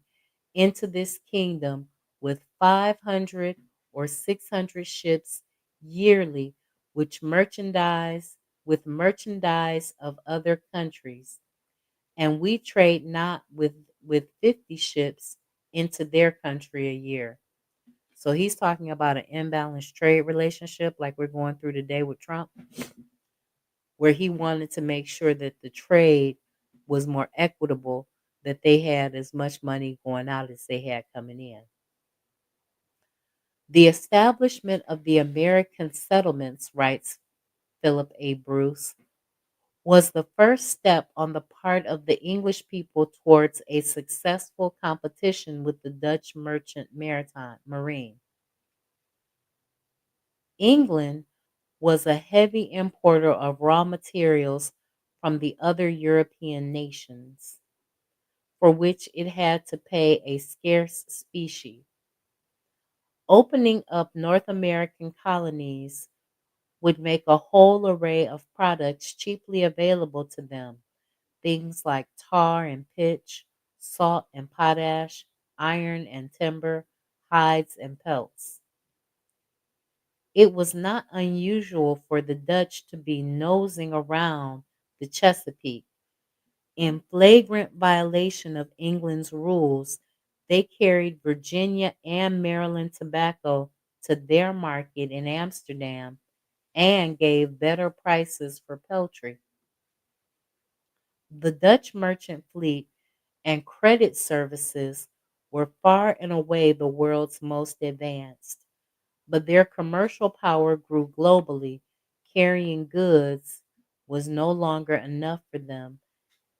Speaker 1: into this kingdom with 500 or 600 ships yearly, which merchandise of other countries, and we trade not with 50 ships into their country a year. So he's talking about an imbalanced trade relationship like we're going through today with Trump, where he wanted to make sure that the trade was more equitable, that they had as much money going out as they had coming in. The establishment of the American settlements, writes Philip A. Bruce, was the first step on the part of the English people towards a successful competition with the Dutch merchant maritime marine. England was a heavy importer of raw materials from the other European nations, for which it had to pay a scarce specie. Opening up North American colonies would make a whole array of products cheaply available to them, things like tar and pitch, salt and potash, iron and timber, hides and pelts. It was not unusual for the Dutch to be nosing around the Chesapeake. In flagrant violation of England's rules, they carried Virginia and Maryland tobacco to their market in Amsterdam and gave better prices for peltry. The Dutch merchant fleet and credit services were far and away the world's most advanced, but their commercial power grew globally. Carrying goods was no longer enough for them,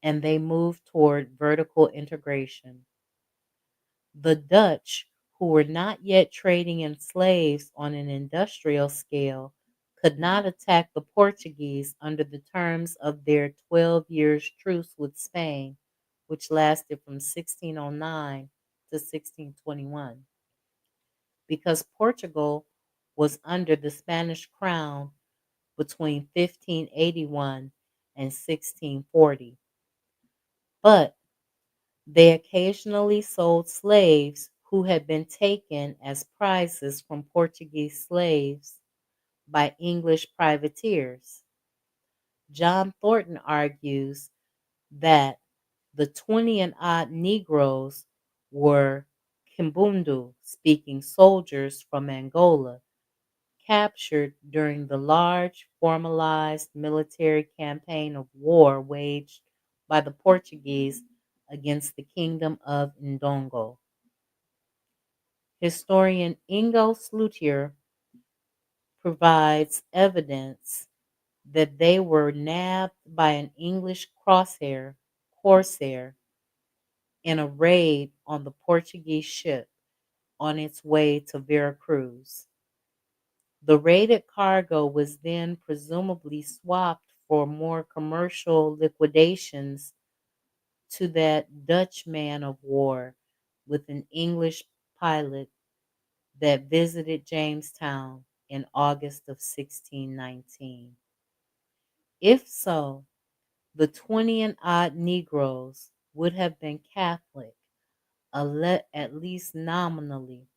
Speaker 1: and they moved toward vertical integration. The Dutch, who were not yet trading in slaves on an industrial scale, could not attack the Portuguese under the terms of their 12 years' truce with Spain, which lasted from 1609 to 1621, because Portugal was under the Spanish crown between 1581 and 1640. But they occasionally sold slaves who had been taken as prizes from Portuguese slaves by English privateers. John Thornton argues that the 20 and odd Negroes were Kimbundu speaking soldiers from Angola, captured during the large formalized military campaign of war waged by the Portuguese against the kingdom of Ndongo. Historian Ingo Slutier provides evidence that they were nabbed by an English corsair in a raid on the Portuguese ship on its way to Vera Cruz. The raided cargo was then presumably swapped for more commercial liquidations to that Dutch man of war with an English pilot that visited Jamestown in August of 1619. If so, the 20 and odd Negroes would have been Catholic, at least nominally.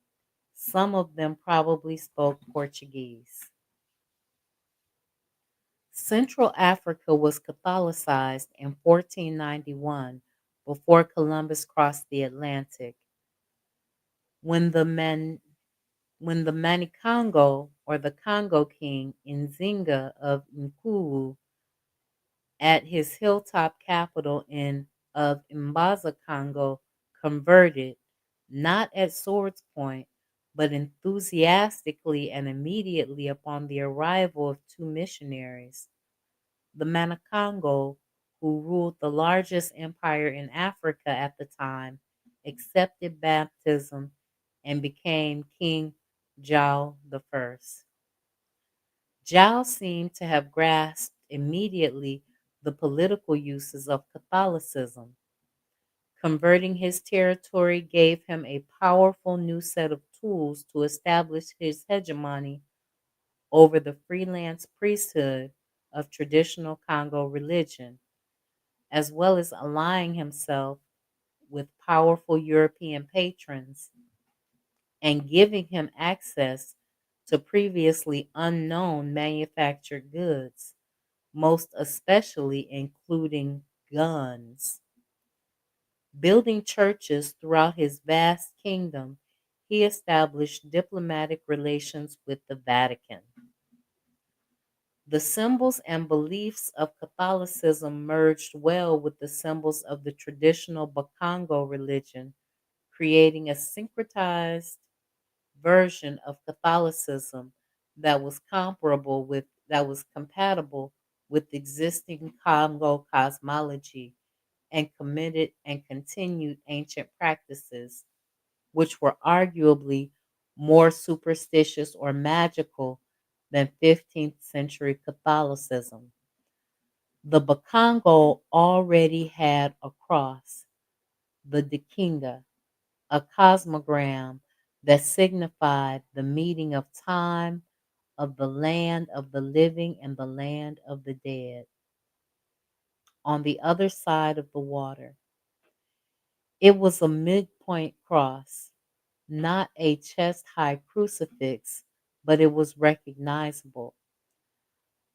Speaker 1: Some of them probably spoke Portuguese. Central Africa was Catholicized in 1491 before Columbus crossed the Atlantic. When the Manicongo, or the Congo king, Nzinga of Nkuwu, at his hilltop capital of Mbaza Congo, converted, not at sword's point, but enthusiastically and immediately upon the arrival of two missionaries. The Manicongo, who ruled the largest empire in Africa at the time, accepted baptism and became King Zhao I. Zhao seemed to have grasped immediately the political uses of Catholicism. Converting his territory gave him a powerful new set of tools to establish his hegemony over the freelance priesthood of traditional Congo religion, as well as allying himself with powerful European patrons and giving him access to previously unknown manufactured goods, most especially including guns. Building churches throughout his vast kingdom, he established diplomatic relations with the Vatican. The symbols and beliefs of Catholicism merged well with the symbols of the traditional Bakongo religion, creating a syncretized version of Catholicism that was compatible with existing Congo cosmology and committed and continued ancient practices, which were arguably more superstitious or magical than 15th century Catholicism. The Bakongo already had a cross, the Dikinga, a cosmogram that signified the meeting of time of the land of the living and the land of the dead on the other side of the water. It was a midpoint cross, not a chest high crucifix, but it was recognizable.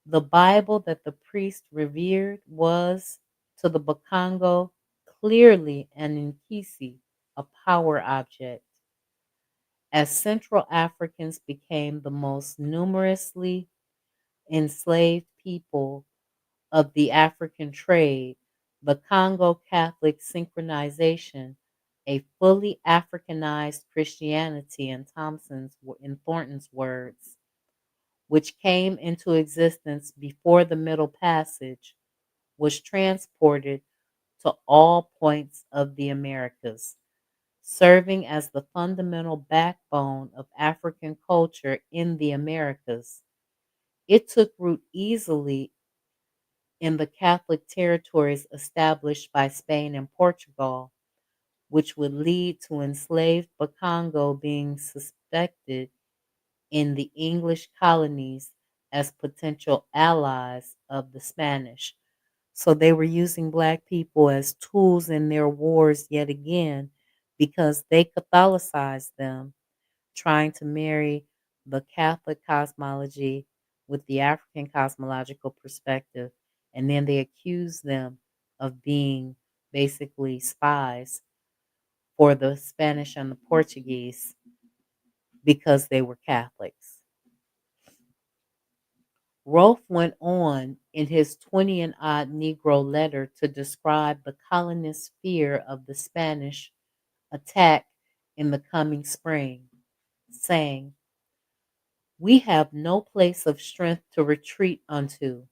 Speaker 1: The Bible that the priest revered was, to the Bakongo, clearly an Nkisi, a power object. As Central Africans became the most numerously enslaved people of the African trade, the Congo Catholic synchronization, a fully Africanized Christianity in Thornton's words, which came into existence before the Middle Passage, was transported to all points of the Americas, serving as the fundamental backbone of African culture in the Americas. It took root easily in the Catholic territories established by Spain and Portugal, which would lead to enslaved Bakongo being suspected in the English colonies as potential allies of the Spanish. So they were using Black people as tools in their wars yet again because they Catholicized them, trying to marry the Catholic cosmology with the African cosmological perspective. And then they accused them of being basically spies for the Spanish and the Portuguese because they were Catholics. Rolfe went on in his 20 and odd Negro letter to describe the colonists' fear of the Spanish attack in the coming spring, saying, "We have no place of strength to retreat unto,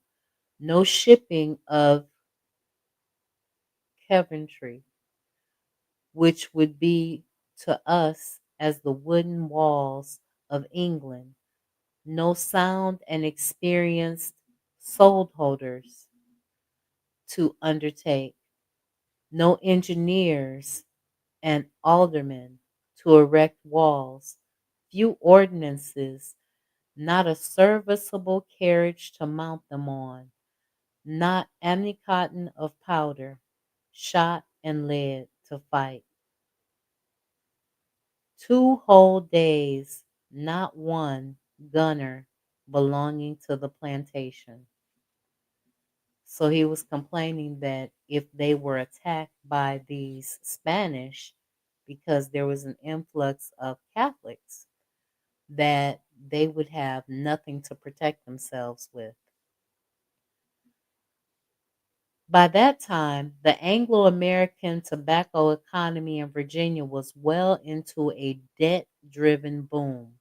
Speaker 1: no shipping of Coventry, which would be to us as the wooden walls of England, no sound and experienced soul holders to undertake, no engineers and aldermen to erect walls, few ordinances, not a serviceable carriage to mount them on, not any cotton of powder, shot and lead to fight. 2 whole days, not one gunner belonging to the plantation." So he was complaining that if they were attacked by these Spanish, because there was an influx of Catholics, that they would have nothing to protect themselves with. By that time, the Anglo American tobacco economy in Virginia was well into a debt driven boom,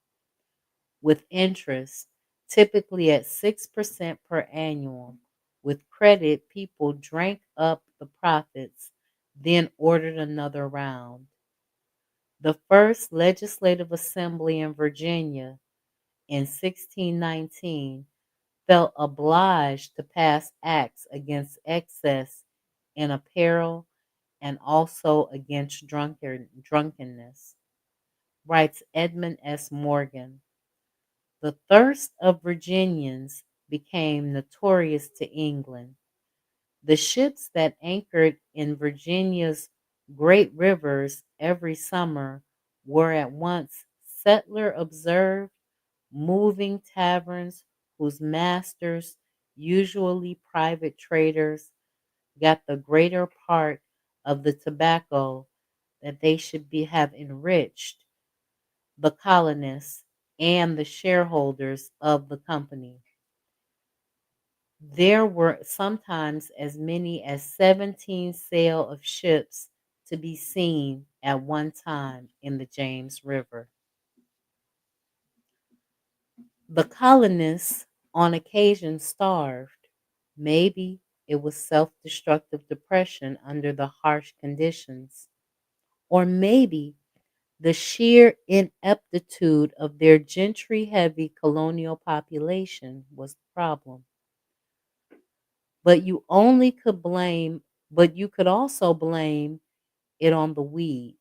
Speaker 1: with interest typically at 6% per annum. With credit, people drank up the profits, then ordered another round. The first legislative assembly in Virginia in 1619 felt obliged to pass acts against excess in apparel and also against drunkenness, writes Edmund S. Morgan. The thirst of Virginians became notorious to England. The ships that anchored in Virginia's great rivers every summer were at once settler observed, moving taverns whose masters, usually private traders, got the greater part of the tobacco that they should have enriched the colonists and the shareholders of the company. There were sometimes as many as 17 sail of ships to be seen at one time in the James River. The colonists on occasion starved. Maybe it was self destructive depression under the harsh conditions, or maybe the sheer ineptitude of their gentry heavy colonial population was the problem. But you only could blame, but you could also blame it on the weed.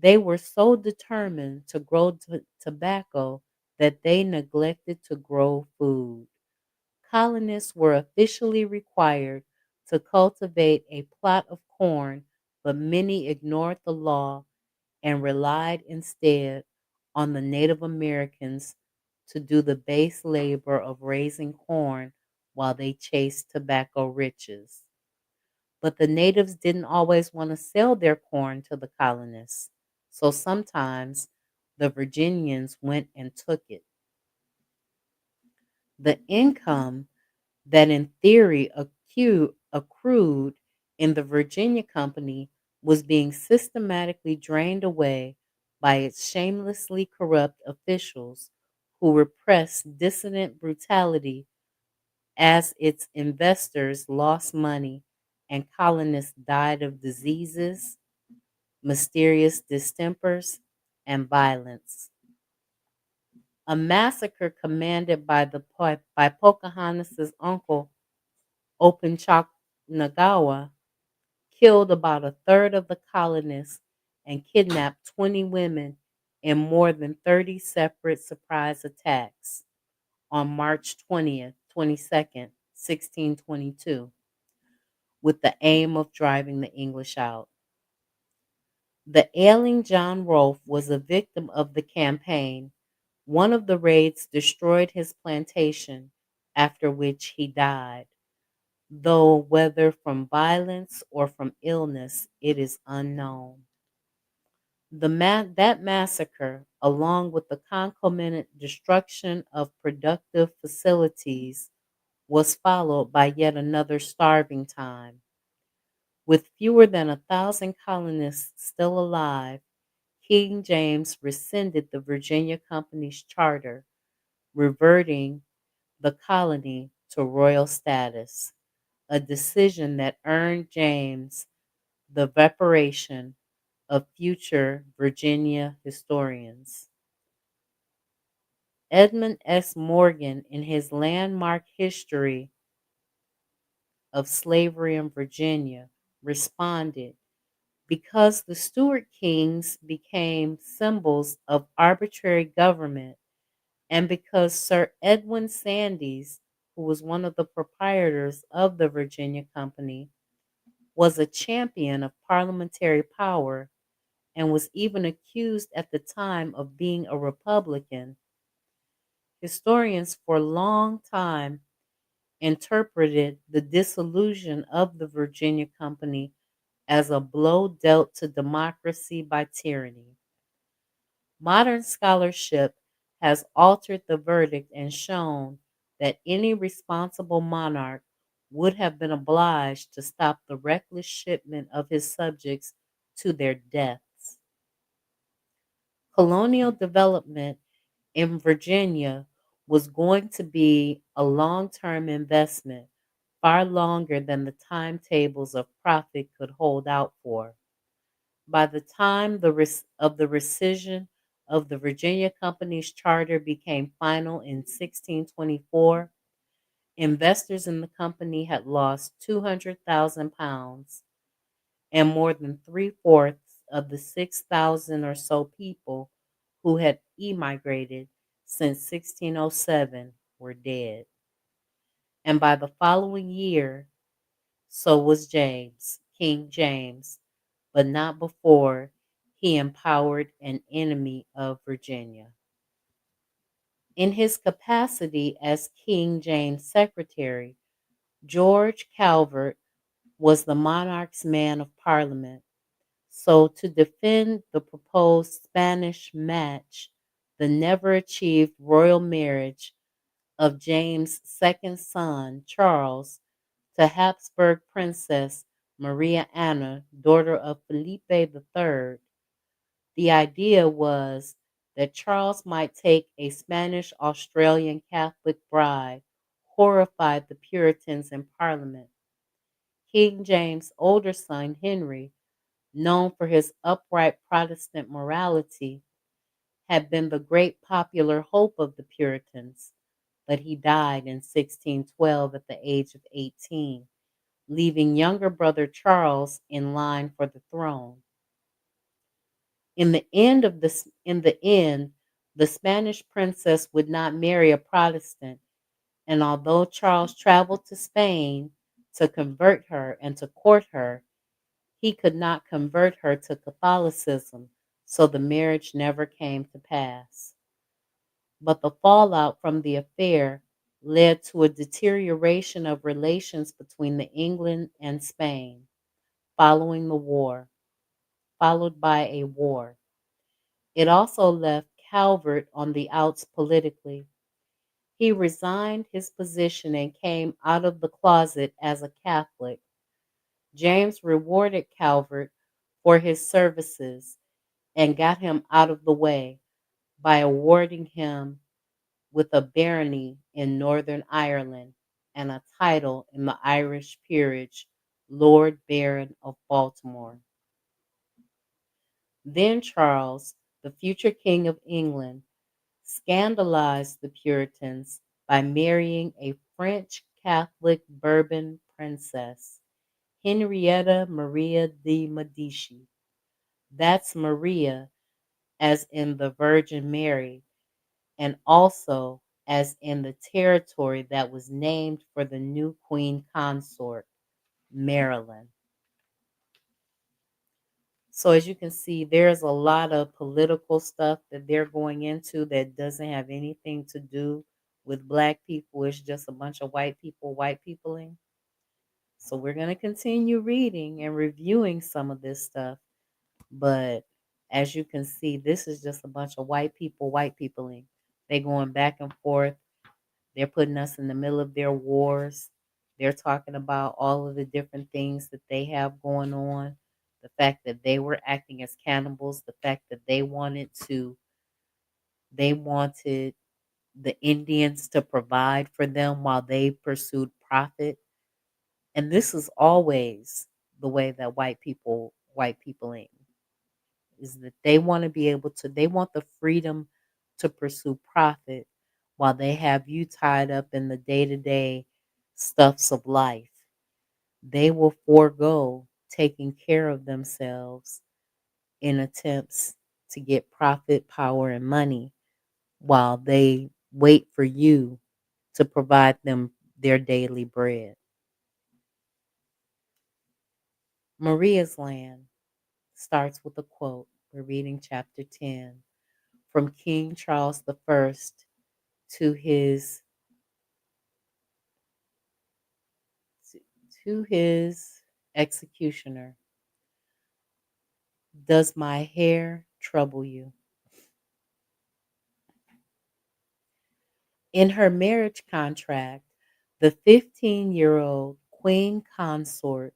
Speaker 1: They were so determined to grow tobacco that they neglected to grow food. Colonists were officially required to cultivate a plot of corn, but many ignored the law and relied instead on the Native Americans to do the base labor of raising corn while they chased tobacco riches. But the natives didn't always want to sell their corn to the colonists, so sometimes the Virginians went and took it. The income that in theory accrued in the Virginia Company was being systematically drained away by its shamelessly corrupt officials who repressed dissident brutality as its investors lost money and colonists died of diseases, mysterious distempers, and violence. A massacre commanded by Pocahontas' uncle Opunchak killed about a third of the colonists and kidnapped 20 women in more than 30 separate surprise attacks on March 20th, 22nd, 1622, with the aim of driving the English out. The ailing John Rolfe was a victim of the campaign. One of the raids destroyed his plantation, after which he died, though whether from violence or from illness, it is unknown. That massacre, along with the concomitant destruction of productive facilities, was followed by yet another starving time. With fewer than 1,000 colonists still alive, King James rescinded the Virginia Company's charter, reverting the colony to royal status, a decision that earned James the veneration of future Virginia historians. Edmund S. Morgan, in his landmark history of slavery in Virginia, responded, because the Stuart kings became symbols of arbitrary government, and because Sir Edwin Sandys, who was one of the proprietors of the Virginia Company, was a champion of parliamentary power and was even accused at the time of being a Republican, historians for a long time interpreted the dissolution of the Virginia Company as a blow dealt to democracy by tyranny. Modern scholarship has altered the verdict and shown that any responsible monarch would have been obliged to stop the reckless shipment of his subjects to their deaths. Colonial development in Virginia was going to be a long-term investment, far longer than the timetables of profit could hold out for. By the time of the rescission of the Virginia Company's charter became final in 1624, investors in the company had lost £200,000, and more than three-fourths of the 6,000 or so people who had emigrated since 1607 were were dead. And by the following year, so was James, King James, but not before he empowered an enemy of Virginia. In his capacity as King James' secretary, George Calvert was the monarch's man of parliament. So, to defend the proposed Spanish match, the never achieved royal marriage of James' second son, Charles, to Habsburg Princess Maria Anna, daughter of Felipe III, the idea was that Charles might take a Spanish Australian Catholic bride, horrified the Puritans in Parliament. King James' older son, Henry, known for his upright Protestant morality, had been the great popular hope of the Puritans, but he died in 1612 at the age of 18, leaving younger brother Charles in line for the throne. In the end, the Spanish princess would not marry a Protestant, and although Charles traveled to Spain to convert her and to court her, he could not convert her to Catholicism, so the marriage never came to pass. But the fallout from the affair led to a deterioration of relations between England and Spain following the war, followed by a war. It also left Calvert on the outs politically. He resigned his position and came out of the closet as a Catholic. James rewarded Calvert for his services and got him out of the way by awarding him with a barony in Northern Ireland and a title in the Irish peerage, Lord Baron of Baltimore. Then Charles, the future King of England, scandalized the Puritans by marrying a French Catholic Bourbon princess, Henrietta Maria de Medici. That's Maria, as in the Virgin Mary, and also as in the territory that was named for the new queen consort, Maryland. So as you can see, there's a lot of political stuff that they're going into that doesn't have anything to do with black people. It's just a bunch of white people, white peopling. So we're going to continue reading and reviewing some of this stuff. But as you can see, this is just a bunch of white people, white peopling. They're going back and forth. They're putting us in the middle of their wars. They're talking about all of the different things that they have going on. The fact that they were acting as cannibals, the fact that they wanted the Indians to provide for them while they pursued profit. And this is always the way that white people aim, is that they want to be able to, they want the freedom to pursue profit while they have you tied up in the day-to-day stuffs of life. They will forego taking care of themselves in attempts to get profit, power, and money while they wait for you to provide them their daily bread. Maria's Land starts with a quote. We're reading chapter 10 from King Charles I to his executioner. Does my hair trouble you? In her marriage contract, the 15-year-old queen consort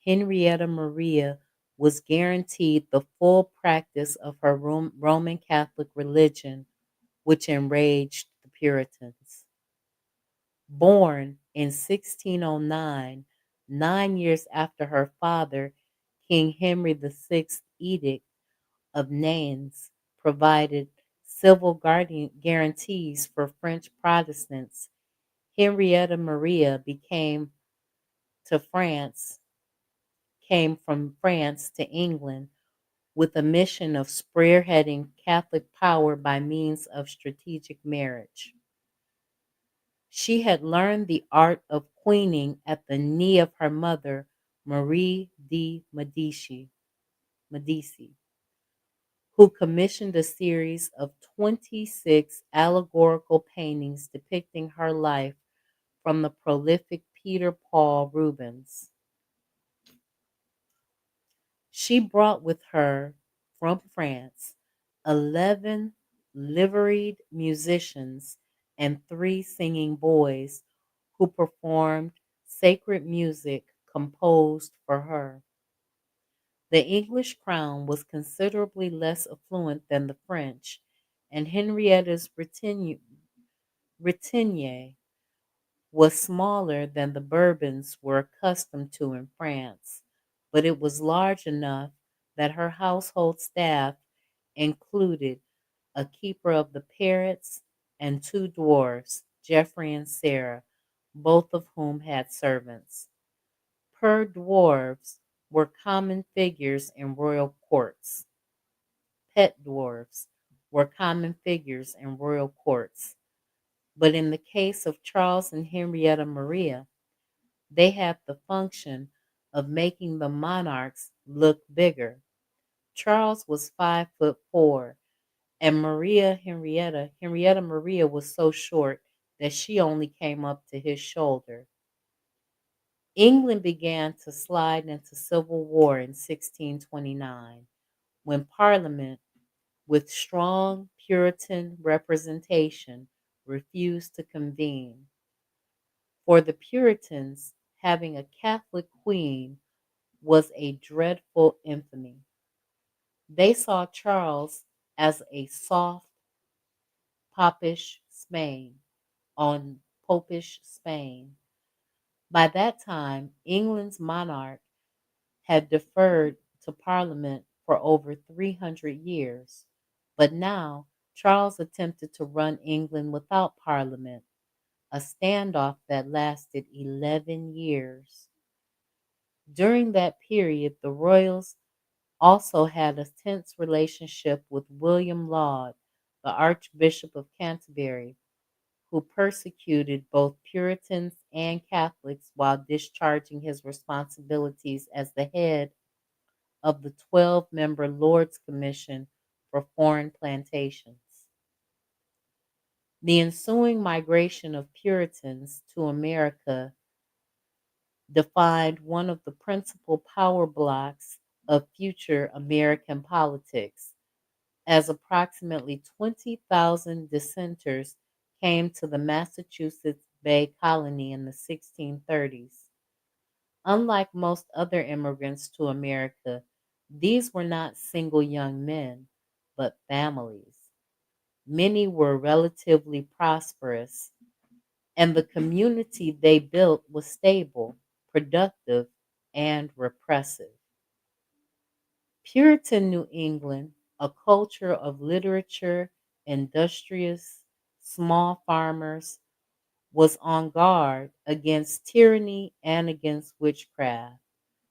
Speaker 1: Henrietta Maria was guaranteed the full practice of her Roman Catholic religion, which enraged the Puritans. Born in 1609, 9 years after her father, King Henry VI's Edict of Nantes provided civil guarantees for French Protestants, Henrietta Maria came from France to England with a mission of spearheading Catholic power by means of strategic marriage. She had learned the art of queening at the knee of her mother, Marie de Medici, who commissioned a series of 26 allegorical paintings depicting her life from the prolific Peter Paul Rubens. She brought with her from France 11 liveried musicians and 3 singing boys who performed sacred music composed for her. The English crown was considerably less affluent than the French, and Henrietta's retinue was smaller than the Bourbons were accustomed to in France, but it was large enough that her household staff included a keeper of the parrots and 2 dwarfs, Geoffrey and Sarah, both of whom had servants. Per dwarfs were common figures in royal courts. Pet dwarfs were common figures in royal courts. But in the case of Charles and Henrietta Maria, they had the function of making the monarchs look bigger. Charles was 5'4", and Henrietta Maria was so short that she only came up to his shoulder. England began to slide into civil war in 1629, when Parliament, with strong Puritan representation, refused to convene. For the Puritans, having a Catholic queen was a dreadful infamy. They saw Charles as a soft popish Spain. By that time, England's monarch had deferred to Parliament for over 300 years, but now Charles attempted to run England without Parliament, a standoff that lasted 11 years. During that period, the royals also had a tense relationship with William Laud, the Archbishop of Canterbury, who persecuted both Puritans and Catholics while discharging his responsibilities as the head of the 12-member Lords Commission for Foreign Plantations. The ensuing migration of Puritans to America defined one of the principal power blocks of future American politics, as approximately 20,000 dissenters came to the Massachusetts Bay Colony in the 1630s. Unlike most other immigrants to America, these were not single young men, but families. Many were relatively prosperous, and the community they built was stable, productive, and repressive. Puritan New England, a culture of literature, industrious, small farmers, was on guard against tyranny and against witchcraft,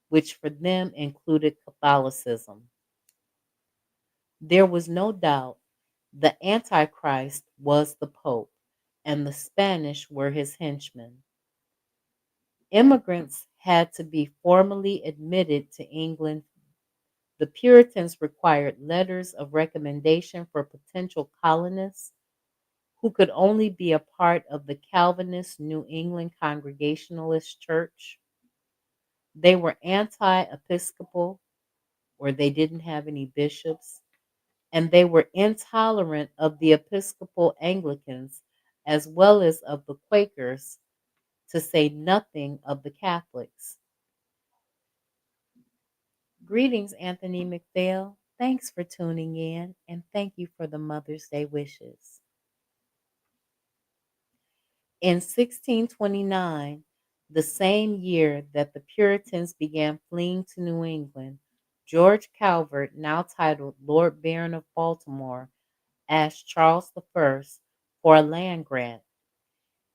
Speaker 1: which for them included Catholicism. There was no doubt the Antichrist was the Pope, and the Spanish were his henchmen. Immigrants had to be formally admitted to England. The Puritans required letters of recommendation for potential colonists who could only be a part of the Calvinist New England Congregationalist Church. They were anti-episcopal, or they didn't have any bishops, and they were intolerant of the Episcopal Anglicans as well as of the Quakers, to say nothing of the Catholics. Greetings, Anthony McPhail. Thanks for tuning in, and thank you for the Mother's Day wishes. In 1629, the same year that the Puritans began fleeing to New England, George Calvert, now titled Lord Baron of Baltimore, asked Charles I for a land grant.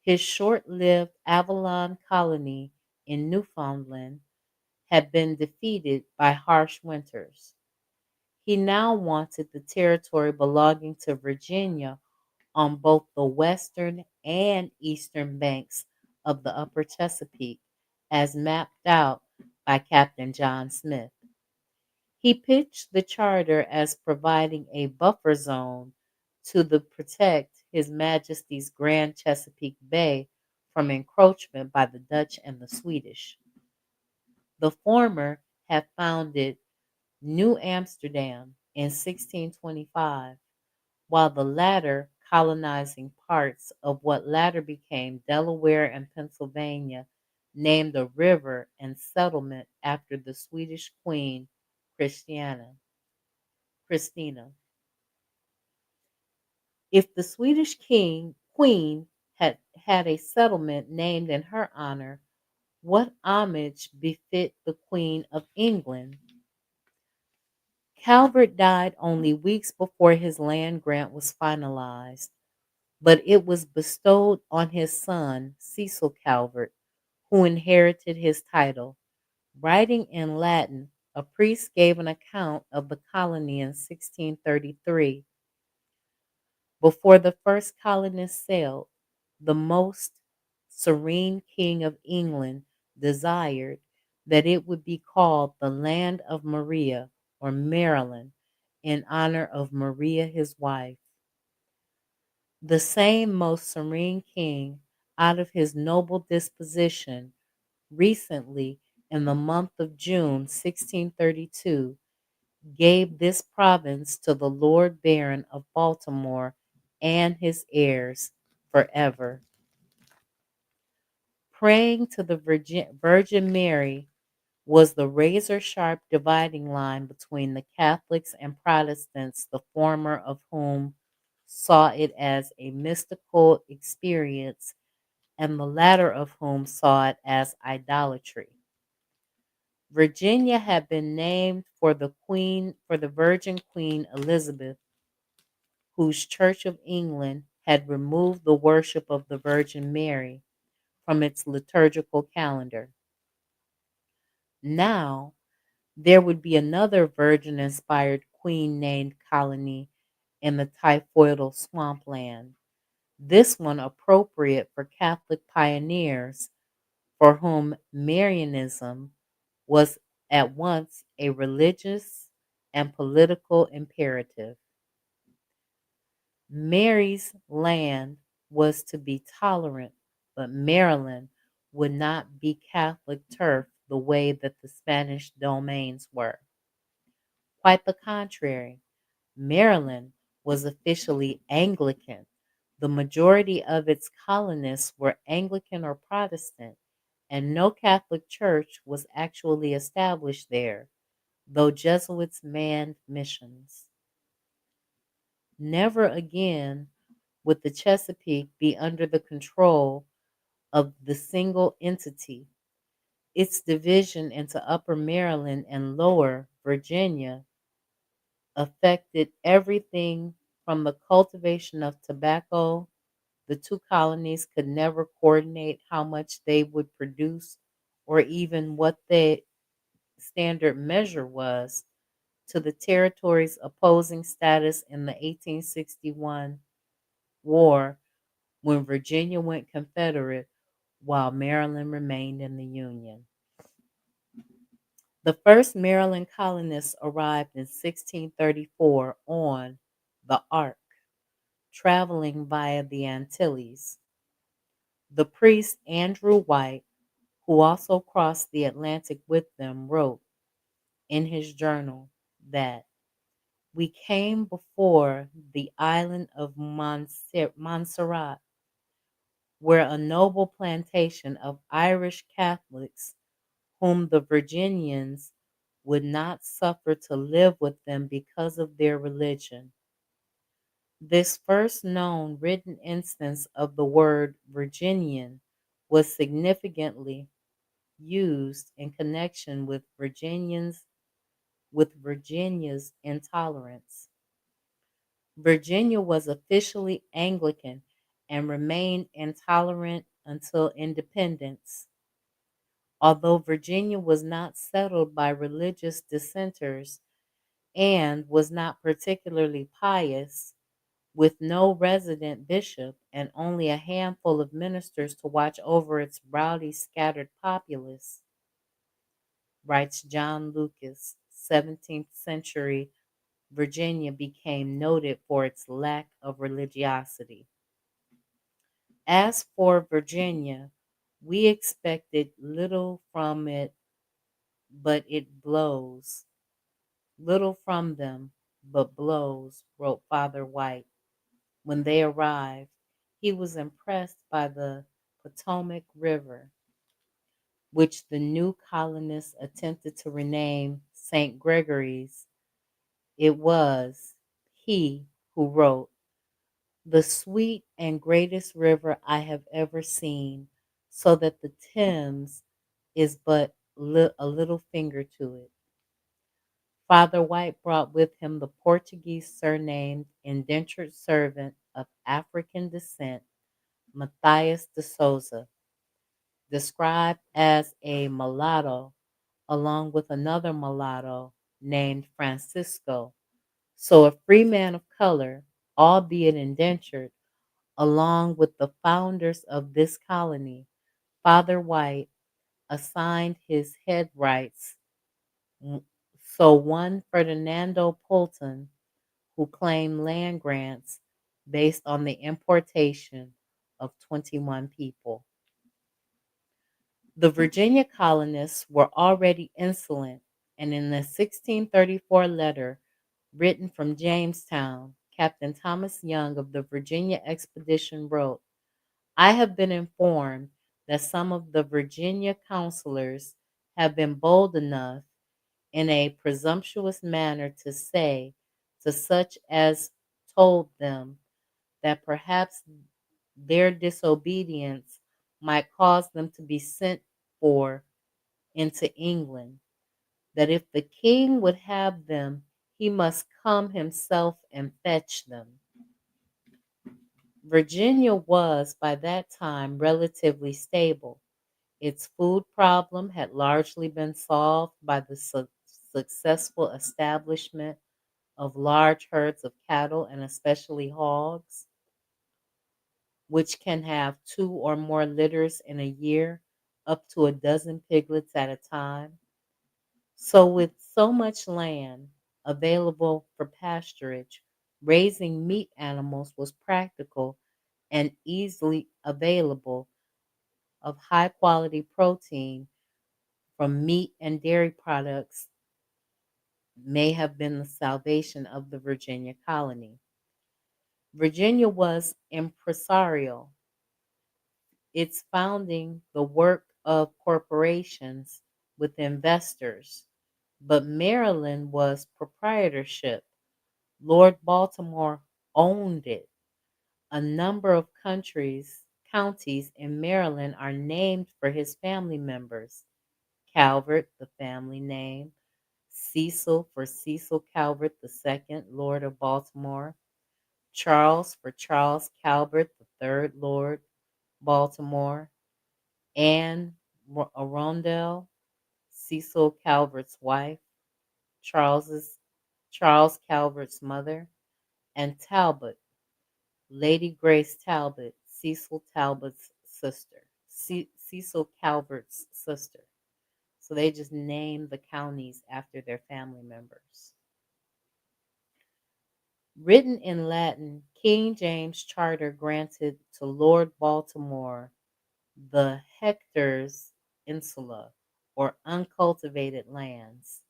Speaker 1: His short-lived Avalon colony in Newfoundland had been defeated by harsh winters. He now wanted the territory belonging to Virginia on both the western and eastern banks of the upper Chesapeake, as mapped out by Captain John Smith. He pitched the charter as providing a buffer zone to protect His Majesty's Grand Chesapeake Bay from encroachment by the Dutch and the Swedish. The former had founded New Amsterdam in 1625, while the latter colonizing parts of what later became Delaware and Pennsylvania, named a river and settlement after the Swedish queen Christina. If the Swedish queen had a settlement named in her honor, what homage befit the Queen of England? Calvert died only weeks before his land grant was finalized, but it was bestowed on his son, Cecil Calvert, who inherited his title. Writing in Latin, a priest gave an account of the colony in 1633. Before the first colonists sailed, the most serene King of England desired that it would be called the Land of Maria, or Maryland, in honor of Maria, his wife. The same most serene king, out of his noble disposition, recently, in the month of June 1632, gave this province to the Lord Baron of Baltimore and his heirs forever. Praying to the Virgin Mary was the razor-sharp dividing line between the Catholics and Protestants, the former of whom saw it as a mystical experience, and the latter of whom saw it as idolatry. Virginia had been named for the Virgin Queen Elizabeth, whose Church of England had removed the worship of the Virgin Mary from its liturgical calendar. Now, there would be another virgin-inspired queen-named colony in the typhoidal swampland, this one appropriate for Catholic pioneers for whom Marianism was at once a religious and political imperative. Mary's land was to be tolerant, but Maryland would not be Catholic turf the way that the Spanish domains were. Quite the contrary, Maryland was officially Anglican. The majority of its colonists were Anglican or Protestant, and no Catholic church was actually established there, though Jesuits manned missions. Never again would the Chesapeake be under the control of the single entity. Its division into Upper Maryland and Lower Virginia affected everything from the cultivation of tobacco. The two colonies could never coordinate how much they would produce or even what the standard measure was, to the territory's opposing status in the 1861 war, when Virginia went Confederate while Maryland remained in the Union. The first Maryland colonists arrived in 1634 on the Ark, traveling via the Antilles. The priest Andrew White, who also crossed the Atlantic with them, wrote in his journal that we came before the island of Montserrat, where a noble plantation of Irish Catholics, whom the Virginians would not suffer to live with them because of their religion. This first known written instance of the word Virginian was significantly used in connection with Virginia's intolerance. Virginia was officially Anglican and remained intolerant until independence. Although Virginia was not settled by religious dissenters and was not particularly pious, with no resident bishop and only a handful of ministers to watch over its rowdy, scattered populace, writes John Lucas. 17th century Virginia became noted for its lack of religiosity. As for Virginia, we expected little from it, but it blows. Little from them, but blows, wrote Father White. When they arrived, he was impressed by the Potomac River, which the new colonists attempted to rename St. Gregory's. It was he who wrote, "The sweet and greatest river I have ever seen, so that the Thames is but a little finger to it." Father White brought with him the Portuguese surnamed indentured servant of African descent, Matthias de Souza, described as a mulatto, along with another mulatto named Francisco. So a free man of color, albeit indentured, along with the founders of this colony, Father White assigned his head rights. So one Ferdinando Pulton, who claimed land grants based on the importation of 21 people. The Virginia colonists were already insolent, and in the 1634 letter written from Jamestown, Captain Thomas Young of the Virginia expedition wrote, "I have been informed that some of the Virginia councilors have been bold enough in a presumptuous manner to say to such as told them that perhaps their disobedience might cause them to be sent for into England, that if the king would have them, he must come himself and fetch them." Virginia was by that time relatively stable. Its food problem had largely been solved by the successful establishment of large herds of cattle and especially hogs, which can have 2 or more litters in a year, up to a dozen piglets at a time. So, with so much land available for pasturage, raising meat animals was practical and easily available of high quality protein from meat and dairy products may have been the salvation of the Virginia colony. Virginia was impresarial, its founding the work of corporations with investors, but Maryland was proprietorship. Lord Baltimore owned it. A number of counties in Maryland are named for his family members. Calvert, the family name; Cecil for Cecil Calvert II, Lord of Baltimore; Charles for Charles Calvert III, Lord Baltimore; Anne Arundel, Cecil Calvert's wife, Charles Calvert's mother; and Talbot, Lady Grace Talbot, Cecil Talbot's sister, Cecil Calvert's sister. So they just named the counties after their family members. Written in Latin, King James Charter granted to Lord Baltimore the Hector's Insula, or uncultivated lands,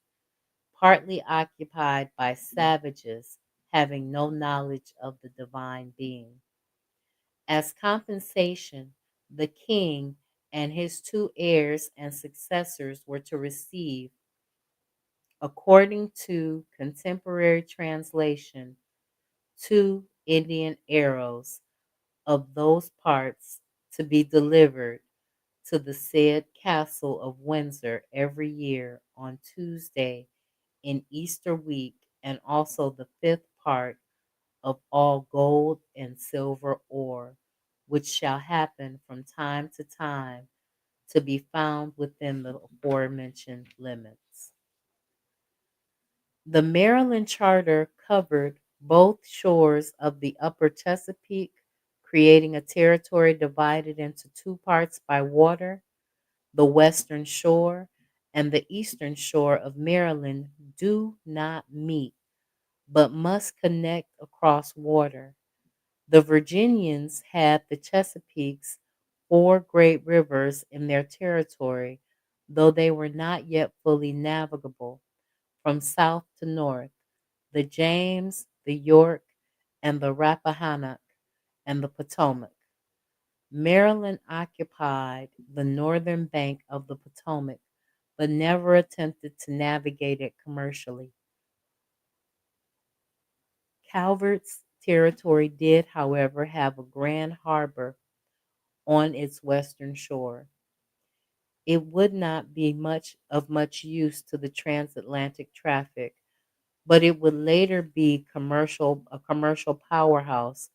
Speaker 1: partly occupied by savages having no knowledge of the divine being. As compensation, the king and his 2 heirs and successors were to receive, according to contemporary translation, 2 Indian arrows of those parts, to be delivered to the said castle of Windsor every year on Tuesday in Easter week, and also the 5th part of all gold and silver ore, which shall happen from time to time to be found within the aforementioned limits. The Maryland Charter covered both shores of the upper Chesapeake, creating a territory divided into two parts by water. The western shore and the eastern shore of Maryland do not meet, but must connect across water. The Virginians had the Chesapeake's four great rivers in their territory, though they were not yet fully navigable from south to north: the James, the York, and the Rappahannock, and the Potomac. Maryland occupied the northern bank of the Potomac, but never attempted to navigate it commercially. Calvert's territory did, however, have a grand harbor on its western shore. It would not be much use to the transatlantic traffic, but it would later be a commercial powerhouse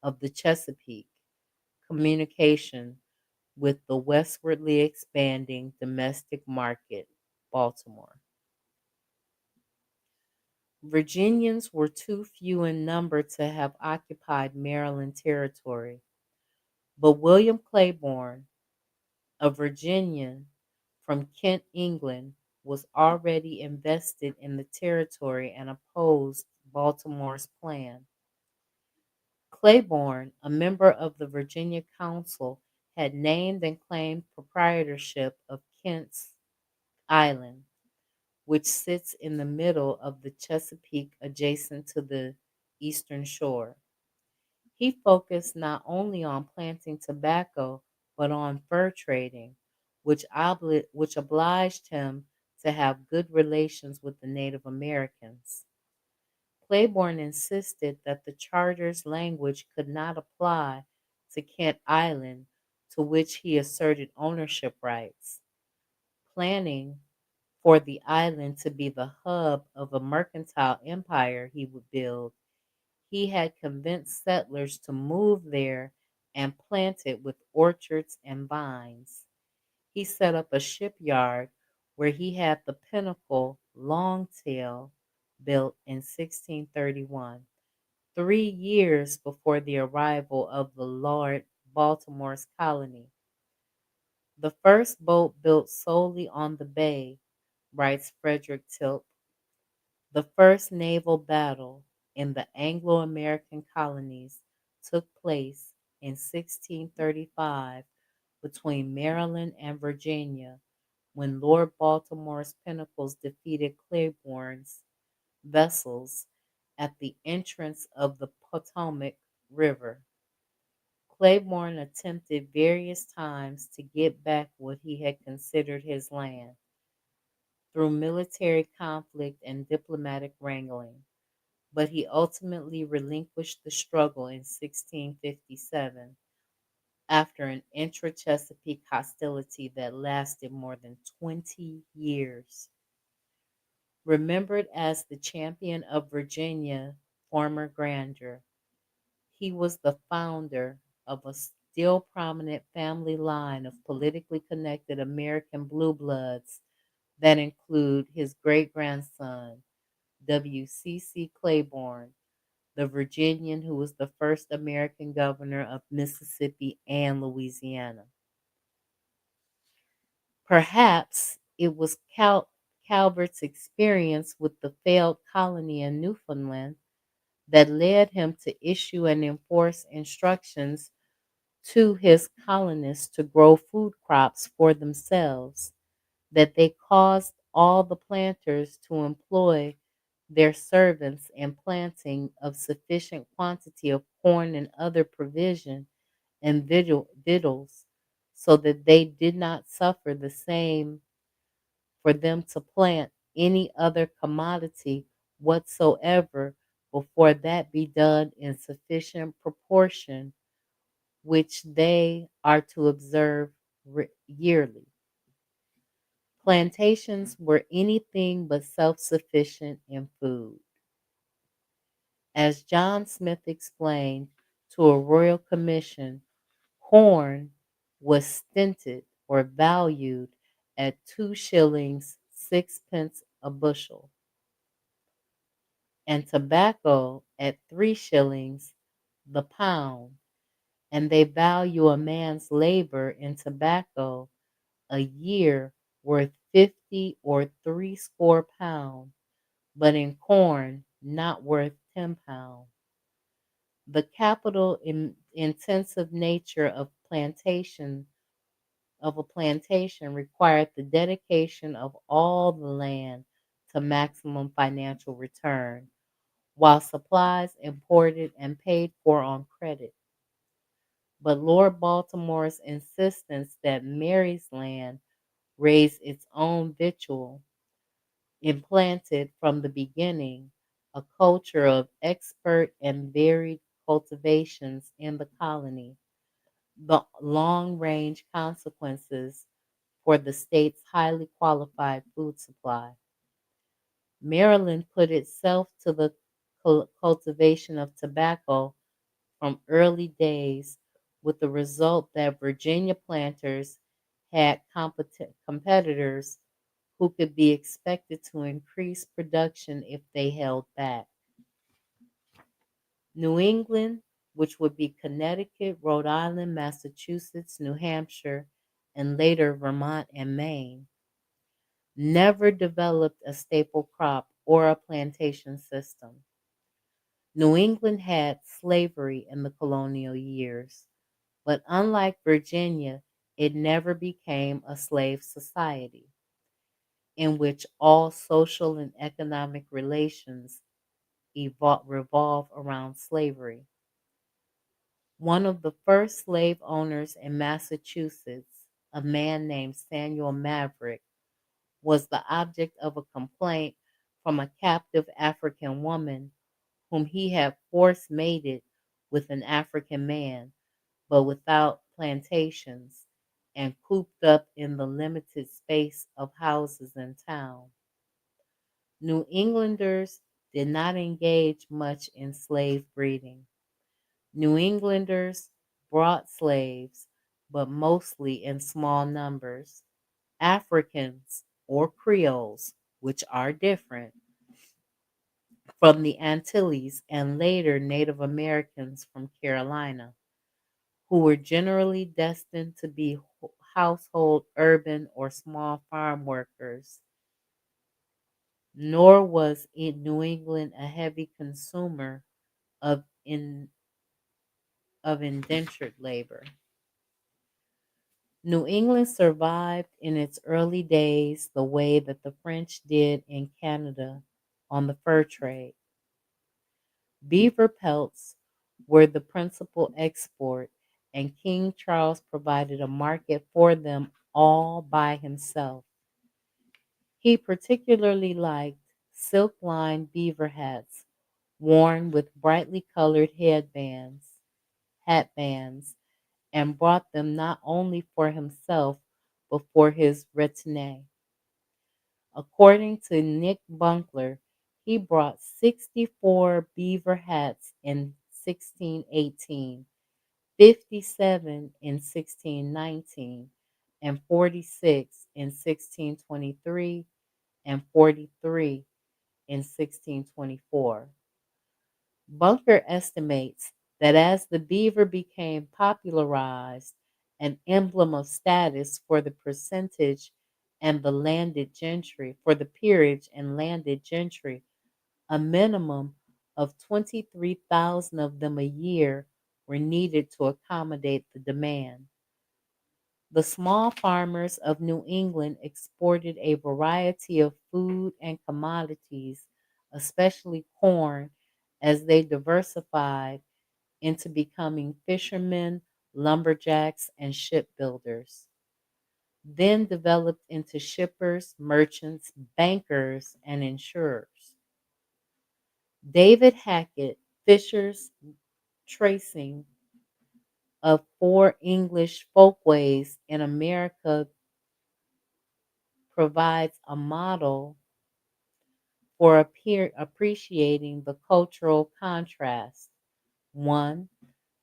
Speaker 1: of the Chesapeake communication with the westwardly expanding domestic market, Baltimore. Virginians were too few in number to have occupied Maryland territory, but William Claiborne, a Virginian from Kent, England, was already invested in the territory and opposed Baltimore's plan. Claiborne, a member of the Virginia Council, had named and claimed proprietorship of Kent's Island, which sits in the middle of the Chesapeake adjacent to the eastern shore. He focused not only on planting tobacco, but on fur trading, which obliged him to have good relations with the Native Americans. Claiborne insisted that the charter's language could not apply to Kent Island, to which he asserted ownership rights. Planning for the island to be the hub of a mercantile empire he would build, he had convinced settlers to move there and plant it with orchards and vines. He set up a shipyard where he had the Pinnacle Longtail built in 1631, 3 years before the arrival of the Lord Baltimore's colony. The first boat built solely on the bay, writes Frederick Tilp. The first naval battle in the Anglo-American colonies took place in 1635 between Maryland and Virginia, when Lord Baltimore's Pinnacles defeated Claiborne's vessels at the entrance of the Potomac River. Claiborne attempted various times to get back what he had considered his land through military conflict and diplomatic wrangling, but he ultimately relinquished the struggle in 1657 after an intra-Chesapeake hostility that lasted more than 20 years. Remembered as the champion of Virginia former grandeur, he was the founder of a still prominent family line of politically connected American blue bloods that include his great-grandson, W.C.C. Claiborne, the Virginian who was the first American governor of Mississippi and Louisiana. Perhaps it was Calvert's experience with the failed colony in Newfoundland that led him to issue and enforce instructions to his colonists to grow food crops for themselves, that they caused all the planters to employ their servants in planting of sufficient quantity of corn and other provision and victuals, so that they did not suffer the same for them to plant any other commodity whatsoever before that be done in sufficient proportion, which they are to observe yearly. Plantations were anything but self-sufficient in food. As John Smith explained to a royal commission, corn was stinted or valued at 2 shillings 6 pence a bushel. and tobacco at 3 shillings the pound, and they value a man's labor in tobacco a year worth 50 or threescore pound, but in corn not worth £10. The capital intensive nature of a plantation required the dedication of all the land to maximum financial return, while supplies imported and paid for on credit. But Lord Baltimore's insistence that Mary's land raise its own victual implanted from the beginning a culture of expert and varied cultivations in the colony, the long range consequences for the state's highly qualified food supply. Maryland put itself to the cultivation of tobacco from early days, with the result that Virginia planters had competitors who could be expected to increase production if they held back. New England, which would be Connecticut, Rhode Island, Massachusetts, New Hampshire, and later Vermont and Maine, never developed a staple crop or a plantation system. New England had slavery in the colonial years, but unlike Virginia, it never became a slave society in which all social and economic relations revolve around slavery. One of the first slave owners in Massachusetts, a man named Samuel Maverick, was the object of a complaint from a captive African woman whom he had force mated with an African man, but without plantations, and cooped up in the limited space of houses in town. New Englanders did not engage much in slave breeding. New Englanders brought slaves, but mostly in small numbers. Africans or Creoles, which are different, from the Antilles, and later Native Americans from Carolina, who were generally destined to be household, urban, or small farm workers. Nor was New England a heavy consumer of, of indentured labor. New England survived in its early days the way that the French did in Canada on the fur trade. Beaver pelts were the principal export, and King Charles provided a market for them all by himself. He particularly liked silk-lined beaver hats worn with brightly colored hatbands, and brought them not only for himself but for his retinue. According to Nick Bunkler, he brought 64 beaver hats in 1618, 57 in 1619, and 46 in 1623, and 43 in 1624. Bunker estimates that as the beaver became popularized, an emblem of status for the percentage and the landed gentry, for the peerage and landed gentry, a minimum of 23,000 of them a year were needed to accommodate the demand. The small farmers of New England exported a variety of food and commodities, especially corn, as they diversified into becoming fishermen, lumberjacks, and shipbuilders, then developed into shippers, merchants, bankers, and insurers. David Hackett, Fisher's tracing of 4 English folkways in America, provides a model for appreciating the cultural contrast. 1.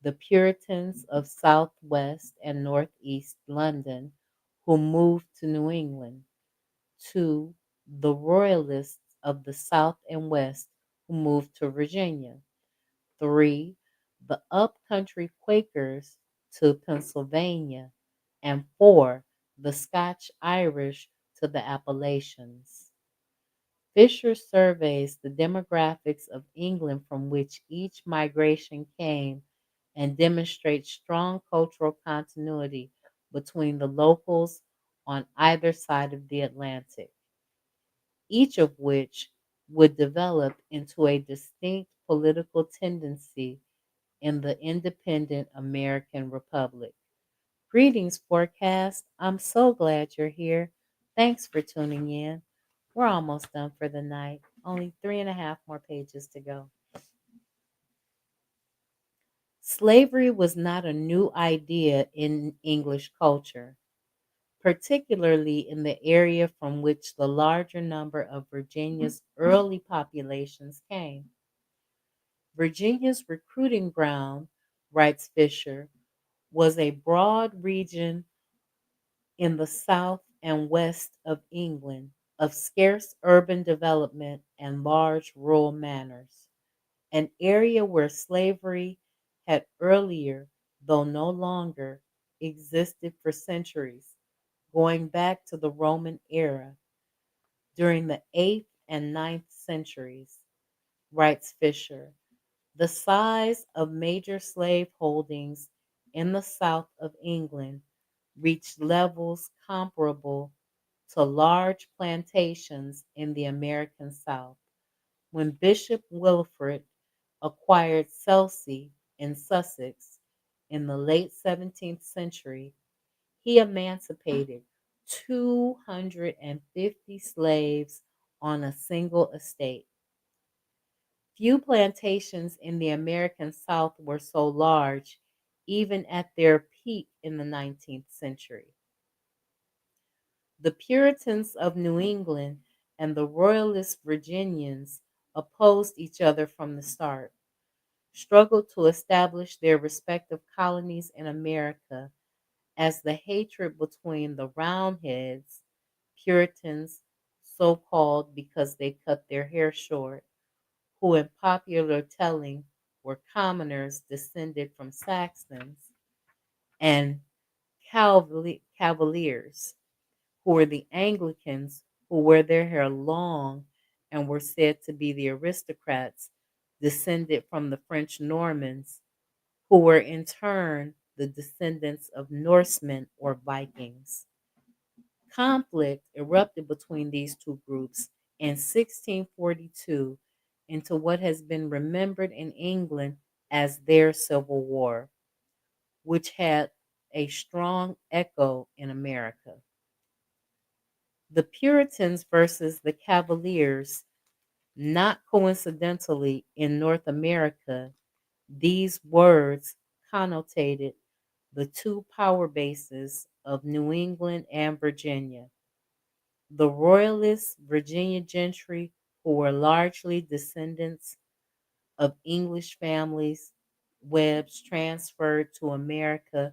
Speaker 1: The Puritans of Southwest and Northeast London who moved to New England. 2. The Royalists of the South and West who who moved to Virginia. 3. The upcountry Quakers to Pennsylvania. And 4. The Scotch Irish to the Appalachians. Fisher surveys the demographics of England from which each migration came and demonstrates strong cultural continuity between the locals on either side of the Atlantic, each of which would develop into a distinct political tendency in the independent American Republic. Greetings, forecast. I'm so glad you're here. Thanks for tuning in. We're almost done for the night. Only 3.5 more pages to go. Slavery was not a new idea in English culture, particularly in the area from which the larger number of Virginia's early populations came. Virginia's recruiting ground, writes Fisher, was a broad region in the south and west of England of scarce urban development and large rural manors, an area where slavery had earlier, though no longer, existed for centuries, going back to the Roman era. During the 8th and ninth centuries, writes Fisher, the size of major slave holdings in the south of England reached levels comparable to large plantations in the American South. When Bishop Wilfrid acquired Selsey in Sussex in the late 17th century, he emancipated 250 slaves on a single estate. Few plantations in the American South were so large, even at their peak in the 19th century. The Puritans of New England and the Royalist Virginians opposed each other from the start, struggled to establish their respective colonies in America as the hatred between the Roundheads, Puritans, so called because they cut their hair short, who in popular telling were commoners descended from Saxons, and Cavaliers, who were the Anglicans who wear their hair long and were said to be the aristocrats descended from the French Normans, who were in turn the descendants of Norsemen or Vikings. Conflict erupted between these two groups in 1642 into what has been remembered in England as their Civil War, which had a strong echo in America. The Puritans versus the Cavaliers, not coincidentally in North America, these words connotated the two power bases of New England and Virginia. The Royalist Virginia gentry, who were largely descendants of English families Webbs transferred to America,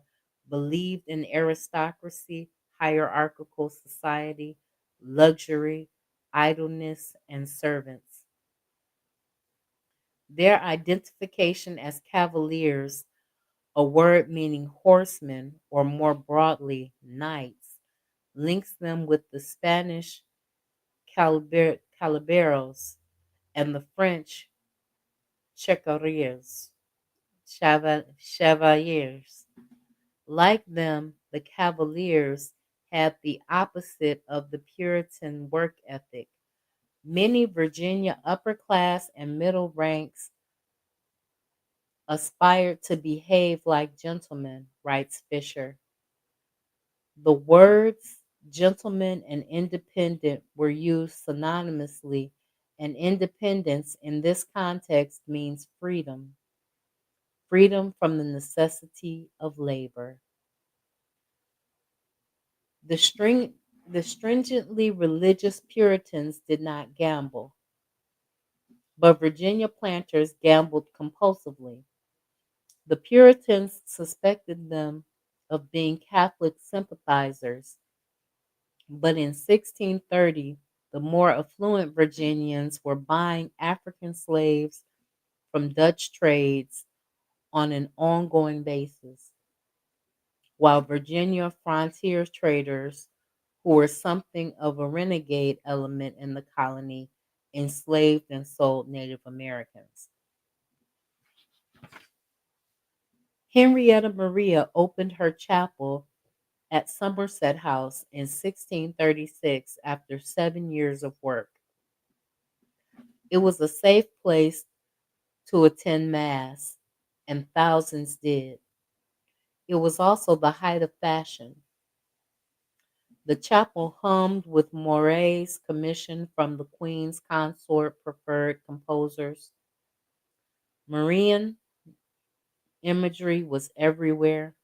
Speaker 1: believed in aristocracy, hierarchical society, luxury, idleness, and servants. Their identification as Cavaliers, a word meaning horsemen or more broadly knights, links them with the Spanish calaberos and the French chevaliers. Like them, the Cavaliers had the opposite of the Puritan work ethic. Many Virginia upper class and middle ranks aspired to behave like gentlemen, writes Fisher. The words gentleman and independent were used synonymously, and independence in this context means freedom, freedom from the necessity of labor. The stringently religious Puritans did not gamble, but Virginia planters gambled compulsively. The Puritans suspected them of being Catholic sympathizers, but in 1630 The more affluent Virginians were buying African slaves from Dutch trades on an ongoing basis, while Virginia frontier traders, who were something of a renegade element in the colony, enslaved and sold Native Americans. Henrietta Maria opened her chapel at Somerset House in 1636 after 7 years of work. It was a safe place to attend Mass, and thousands did. It was also the height of fashion. The chapel hummed with mores commissioned from the Queen's consort preferred composers. Marian imagery was everywhere.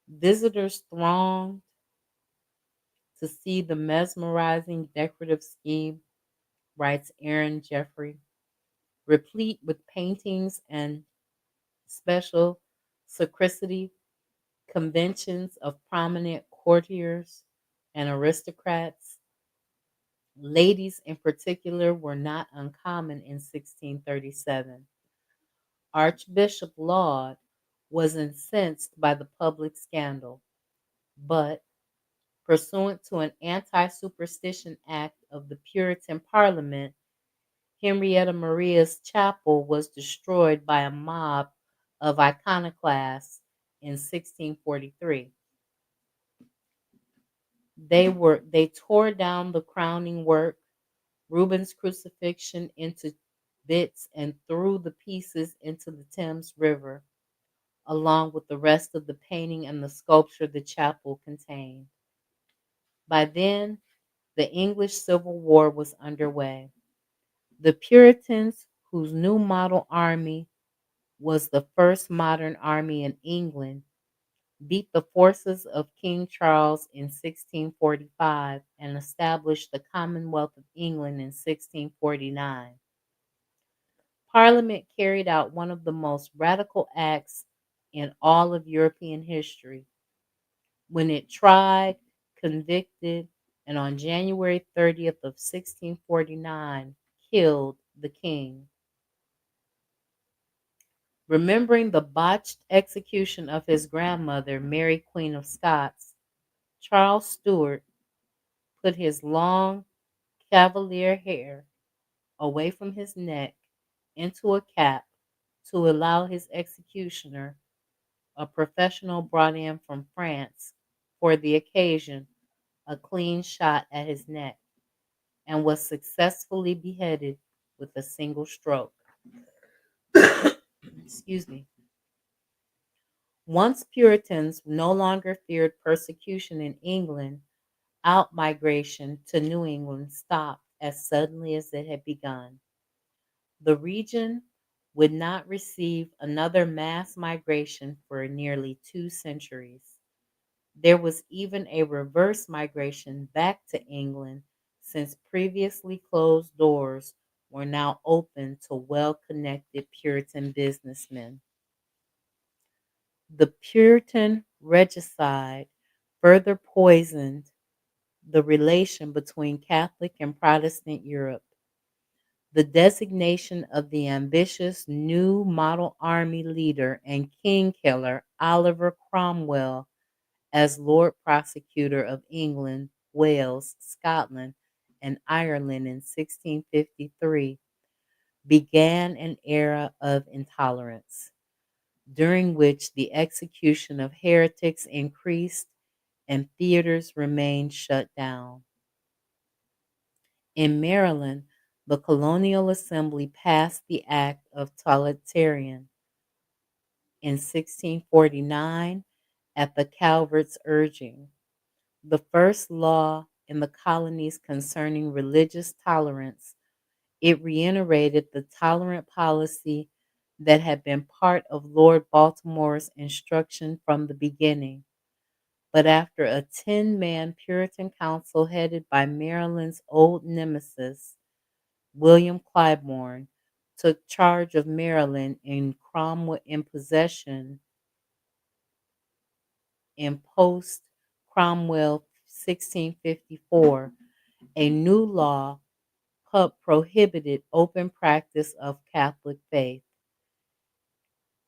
Speaker 1: Visitors thronged to see the mesmerizing decorative scheme, writes Aaron Jeffrey, replete with paintings and special sacristy conventions of prominent courtiers and aristocrats. Ladies, in particular, were not uncommon in 1637. Archbishop Laud was incensed by the public scandal, but, pursuant to an anti-superstition act of the Puritan Parliament, Henrietta Maria's chapel was destroyed by a mob of iconoclasts in 1643. They tore down the crowning work, Rubens' crucifixion, into bits and threw the pieces into the Thames River, along with the rest of the painting and the sculpture the chapel contained. By then, the English Civil War was underway. The Puritans, whose new model army was the first modern army in England, beat the forces of King Charles in 1645 and established the Commonwealth of England in 1649. Parliament carried out one of the most radical acts in all of European history when it tried, convicted, and on January 30th of 1649 killed the king. Remembering the botched execution of his grandmother, Mary Queen of Scots, Charles Stuart put his long cavalier hair away from his neck into a cap to allow his executioner, a professional brought in from France for the occasion, a clean shot at his neck, and was successfully beheaded with a single stroke. Excuse me. Once Puritans no longer feared persecution in England, out-migration to New England stopped as suddenly as it had begun. The region would not receive another mass migration for nearly 2 centuries. There was even a reverse migration back to England, since previously closed doors were now open to well-connected Puritan businessmen. The Puritan regicide further poisoned the relation between Catholic and Protestant Europe. The designation of the ambitious new model army leader and king killer Oliver Cromwell as Lord Prosecutor of England, Wales, Scotland, and Ireland in 1653 began an era of intolerance, during which the execution of heretics increased and theaters remained shut down. In Maryland, the Colonial Assembly passed the Act of Totalitarian in 1649 at the Calvert's urging, the first law in the colonies concerning religious tolerance. It reiterated the tolerant policy that had been part of Lord Baltimore's instruction from the beginning. But after a 10-man Puritan council headed by Maryland's old nemesis, William Claiborne, took charge of Maryland in Cromwell in possession in post Cromwell 1654, a new law prohibited open practice of Catholic faith.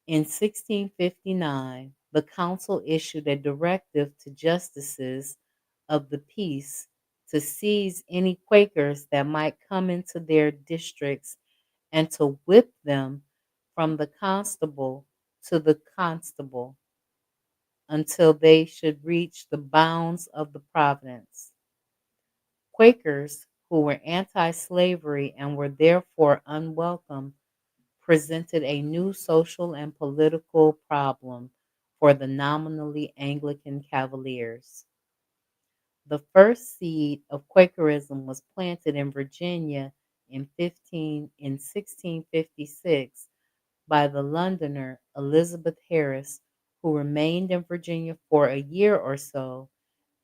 Speaker 1: In 1659, the council issued a directive to justices of the peace to seize any Quakers that might come into their districts and to whip them from the constable to the constable until they should reach the bounds of the province. Quakers, who were anti slavery and were therefore unwelcome, presented a new social and political problem for the nominally Anglican Cavaliers. The first seed of Quakerism was planted in Virginia in 1656 by the Londoner Elizabeth Harris, who remained in Virginia for a year or so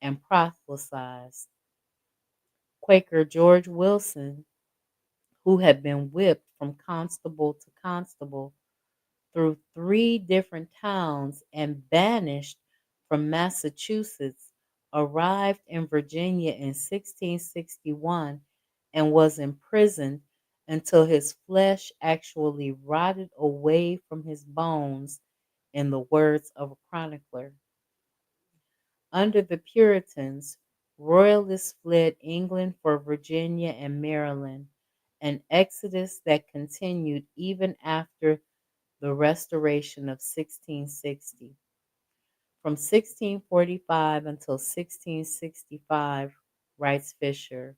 Speaker 1: and proselytized. Quaker George Wilson, who had been whipped from constable to constable through 3 different towns and banished from Massachusetts, arrived in Virginia in 1661 and was imprisoned until his flesh actually rotted away from his bones, in the words of a chronicler. Under the Puritans, Royalists fled England for Virginia and Maryland, an exodus that continued even after the Restoration of 1660. From 1645 until 1665, writes Fisher,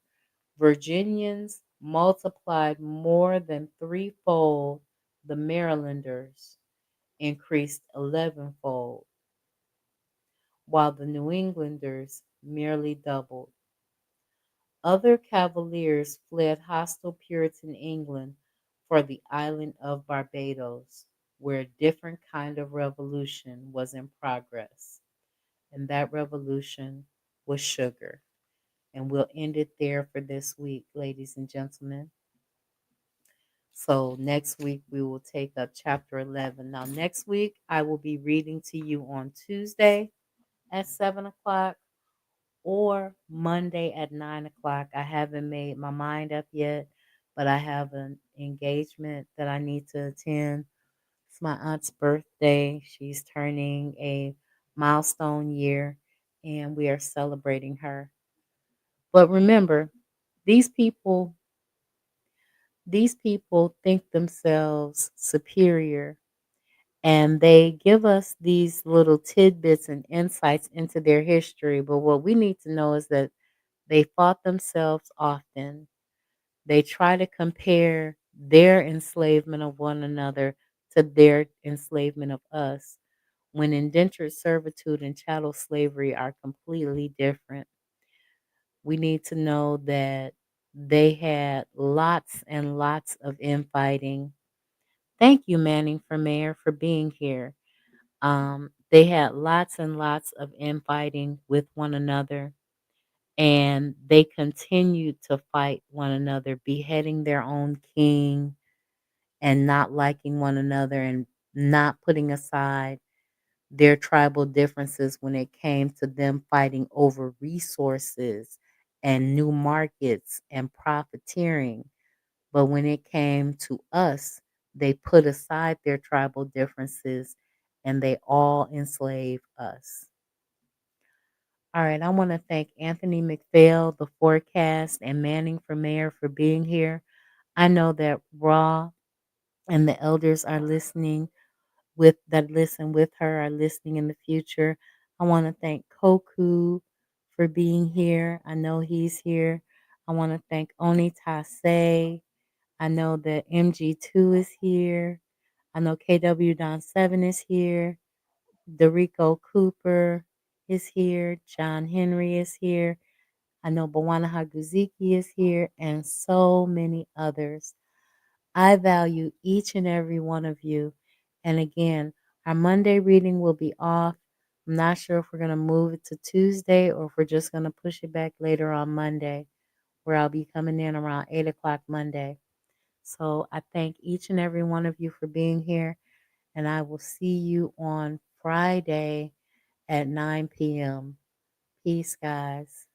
Speaker 1: Virginians multiplied more than threefold, the Marylanders increased 11-fold, while the New Englanders merely doubled. Other Cavaliers fled hostile Puritan England for the island of Barbados, where a different kind of revolution was in progress. And that revolution was sugar. And we'll end it there for this week, ladies and gentlemen. So next week we will take up chapter 11. Now, next week I will be reading to you on Tuesday at 7 o'clock or Monday at 9 o'clock. I haven't made my mind up yet, but I have an engagement that I need to attend. It's my aunt's birthday. She's turning a milestone year, and we are celebrating her. But remember, these people think themselves superior, and they give us these little tidbits and insights into their history. But what we need to know is that they fought themselves often. They try to compare their enslavement of one another to their enslavement of us, when indentured servitude and chattel slavery are completely different. We need to know that they had lots and lots of infighting. Thank you, Manning for Mayor, for being here. They had lots and lots of infighting with one another, and they continued to fight one another, beheading their own king and not liking one another and not putting aside their tribal differences when it came to them fighting over resources and new markets and profiteering. But when it came to us, they put aside their tribal differences and they all enslaved us. All right, I want to thank Anthony McPhail, The Forecast, and Manning for Mayor for being here. I know that Raw and the elders are listening listen with her are listening in the future. I want to thank Koku for being here. I know he's here. I want to thank Oni Tase. I know that MG2 is here. I know KW Don 7 is here. Dorico Cooper is here. John Henry is here. I know Bawana Haguziki is here, and so many others. I value each and every one of you. And again, our Monday reading will be off. I'm not sure if we're going to move it to Tuesday or if we're just going to push it back later on Monday, where I'll be coming in around 8 o'clock Monday. So I thank each and every one of you for being here. And I will see you on Friday at 9 p.m. Peace, guys.